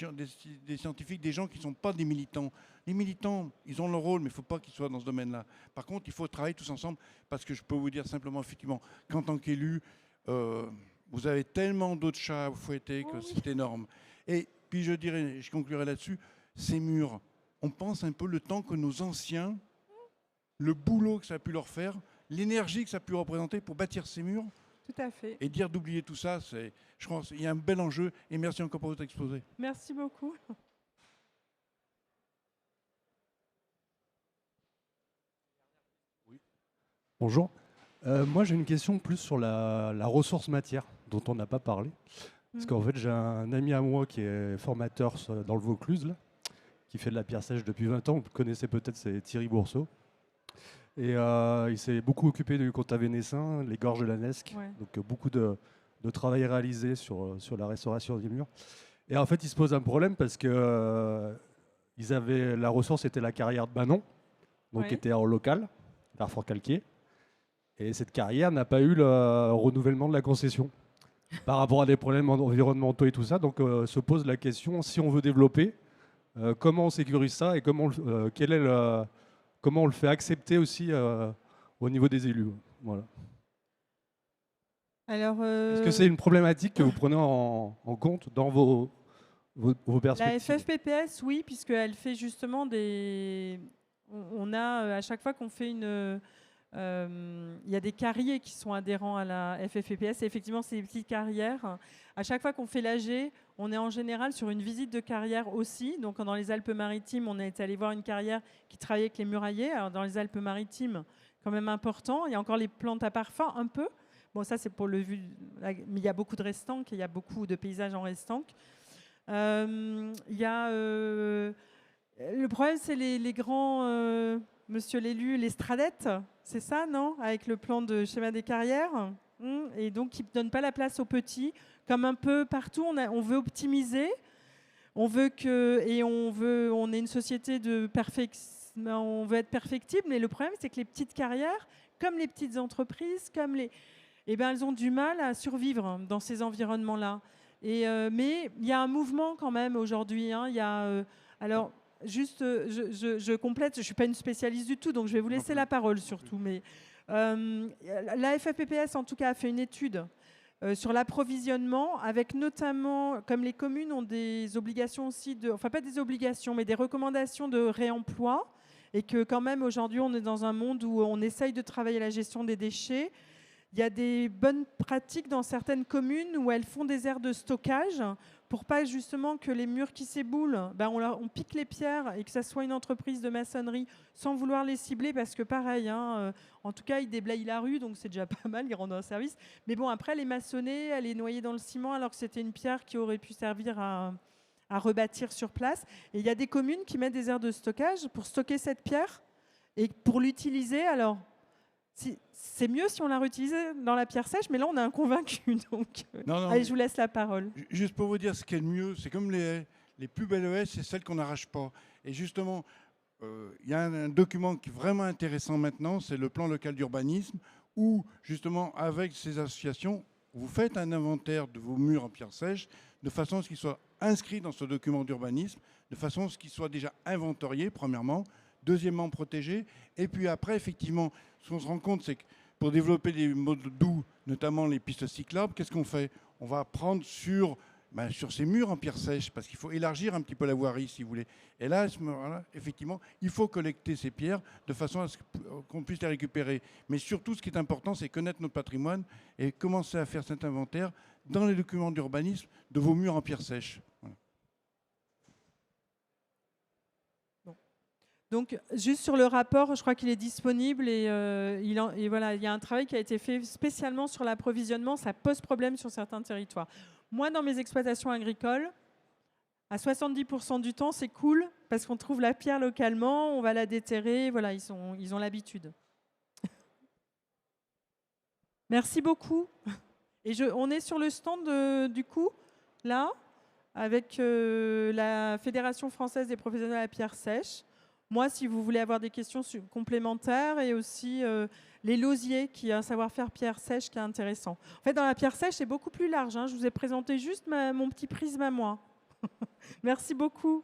scientifiques, des gens qui ne sont pas des militants. Les militants, ils ont leur rôle, mais il ne faut pas qu'ils soient dans ce domaine-là. Par contre, il faut travailler tous ensemble, parce que je peux vous dire simplement, effectivement, qu'en tant qu'élu, vous avez tellement d'autres chats à vous fouetter que c'est énorme. Et puis je dirais, je conclurai là-dessus, ces murs, on pense un peu le temps que nos anciens, le boulot que ça a pu leur faire, l'énergie que ça a pu représenter pour bâtir ces murs. Tout à fait. Et dire d'oublier tout ça, je pense qu'il y a un bel enjeu. Et merci encore pour votre exposé. Merci beaucoup. Oui. Bonjour. Moi, j'ai une question plus sur la ressource matière, dont on n'a pas parlé. Parce qu'en fait, j'ai un ami à moi qui est formateur dans le Vaucluse, là, qui fait de la pierre sèche depuis 20 ans. Vous connaissez peut-être, c'est Thierry Bourseau. Et il s'est beaucoup occupé du Comtat vénessin, les gorges de la Nesque. Ouais. Donc beaucoup de travail réalisé sur la restauration des murs. Et en fait, il se pose un problème parce que la ressource était la carrière de Banon, donc qui était en local, Darfour Calquier. Et cette carrière n'a pas eu le renouvellement de la concession par rapport à des problèmes environnementaux et tout ça. Donc se pose la question, si on veut développer, comment on sécurise ça et comment on le fait accepter aussi au niveau des élus. Voilà. Alors, est-ce que c'est une problématique que vous prenez en compte dans vos perspectives? La FFPPS, oui, puisqu'elle fait justement des... On a, à chaque fois qu'on fait une... il y a des carriers qui sont adhérents à la FFPPS. Et effectivement, c'est des petites carrières. À chaque fois qu'on fait l'AG, on est en général sur une visite de carrière aussi. Donc, dans les Alpes-Maritimes, on est allé voir une carrière qui travaillait avec les muraillers. Alors, dans les Alpes-Maritimes, quand même important. Il y a encore les plantes à parfum, un peu. Bon, ça, c'est pour le vu. Mais il y a beaucoup de restanques et il y a beaucoup de paysages en restanques. Il y a... le problème, c'est les grands... Monsieur l'élu, les stradettes, c'est ça, non? Avec le plan de schéma des carrières. Et donc, qui ne donne pas la place aux petits. Comme un peu partout, on veut optimiser. On est une société de perfection. On veut être perfectible. Mais le problème, c'est que les petites carrières, comme les petites entreprises, elles ont du mal à survivre dans ces environnements-là. Mais il y a un mouvement quand même aujourd'hui. Hein. Alors, juste, je complète, je ne suis pas une spécialiste du tout, donc je vais vous laisser la parole surtout. Mais la FFPPS, en tout cas, a fait une étude sur l'approvisionnement, avec notamment, comme les communes ont des obligations aussi, enfin pas des obligations, mais des recommandations de réemploi, et que quand même aujourd'hui, on est dans un monde où on essaye de travailler la gestion des déchets. Il y a des bonnes pratiques dans certaines communes où elles font des aires de stockage pour pas justement que les murs qui s'éboulent, on pique les pierres et que ça soit une entreprise de maçonnerie sans vouloir les cibler parce que pareil, en tout cas, ils déblayent la rue, donc c'est déjà pas mal, ils rendent un service. Mais bon, après, les maçonner, elle est noyée dans le ciment alors que c'était une pierre qui aurait pu servir à rebâtir sur place. Et il y a des communes qui mettent des aires de stockage pour stocker cette pierre et pour l'utiliser. Alors, c'est mieux si on la réutilisait dans la pierre sèche, mais là, on a un convaincu. Donc, allez, je vous laisse la parole. Juste pour vous dire ce qui est le mieux, c'est comme les haies. Les plus belles haies, c'est celles qu'on n'arrache pas. Et justement, il y a un document qui est vraiment intéressant maintenant, c'est le plan local d'urbanisme, où, justement, avec ces associations, vous faites un inventaire de vos murs en pierre sèche, de façon à ce qu'ils soient inscrits dans ce document d'urbanisme, de façon à ce qu'ils soient déjà inventoriés, premièrement, deuxièmement protégés, et puis après, effectivement, ce qu'on se rend compte, c'est que pour développer des modes doux, notamment les pistes cyclables, qu'est-ce qu'on fait? On va prendre sur ces murs en pierre sèche, parce qu'il faut élargir un petit peu la voirie, si vous voulez. Et là, à ce moment-là, effectivement, il faut collecter ces pierres de façon à ce qu'on puisse les récupérer. Mais surtout, ce qui est important, c'est connaître notre patrimoine et commencer à faire cet inventaire dans les documents d'urbanisme de vos murs en pierre sèche. Voilà. Donc, juste sur le rapport, je crois qu'il est disponible et voilà, il y a un travail qui a été fait spécialement sur l'approvisionnement. Ça pose problème sur certains territoires. Moi, dans mes exploitations agricoles, à 70% du temps, c'est cool parce qu'on trouve la pierre localement, on va la déterrer. Voilà, ils ont l'habitude. Merci beaucoup. Et on est sur le stand du coup, là, avec la Fédération française des professionnels de la pierre sèche. Moi, si vous voulez avoir des questions complémentaires, et aussi les losiers, qui a un savoir-faire pierre sèche qui est intéressant. En fait, dans la pierre sèche, c'est beaucoup plus large. Je vous ai présenté juste mon petit prisme à moi. Merci beaucoup.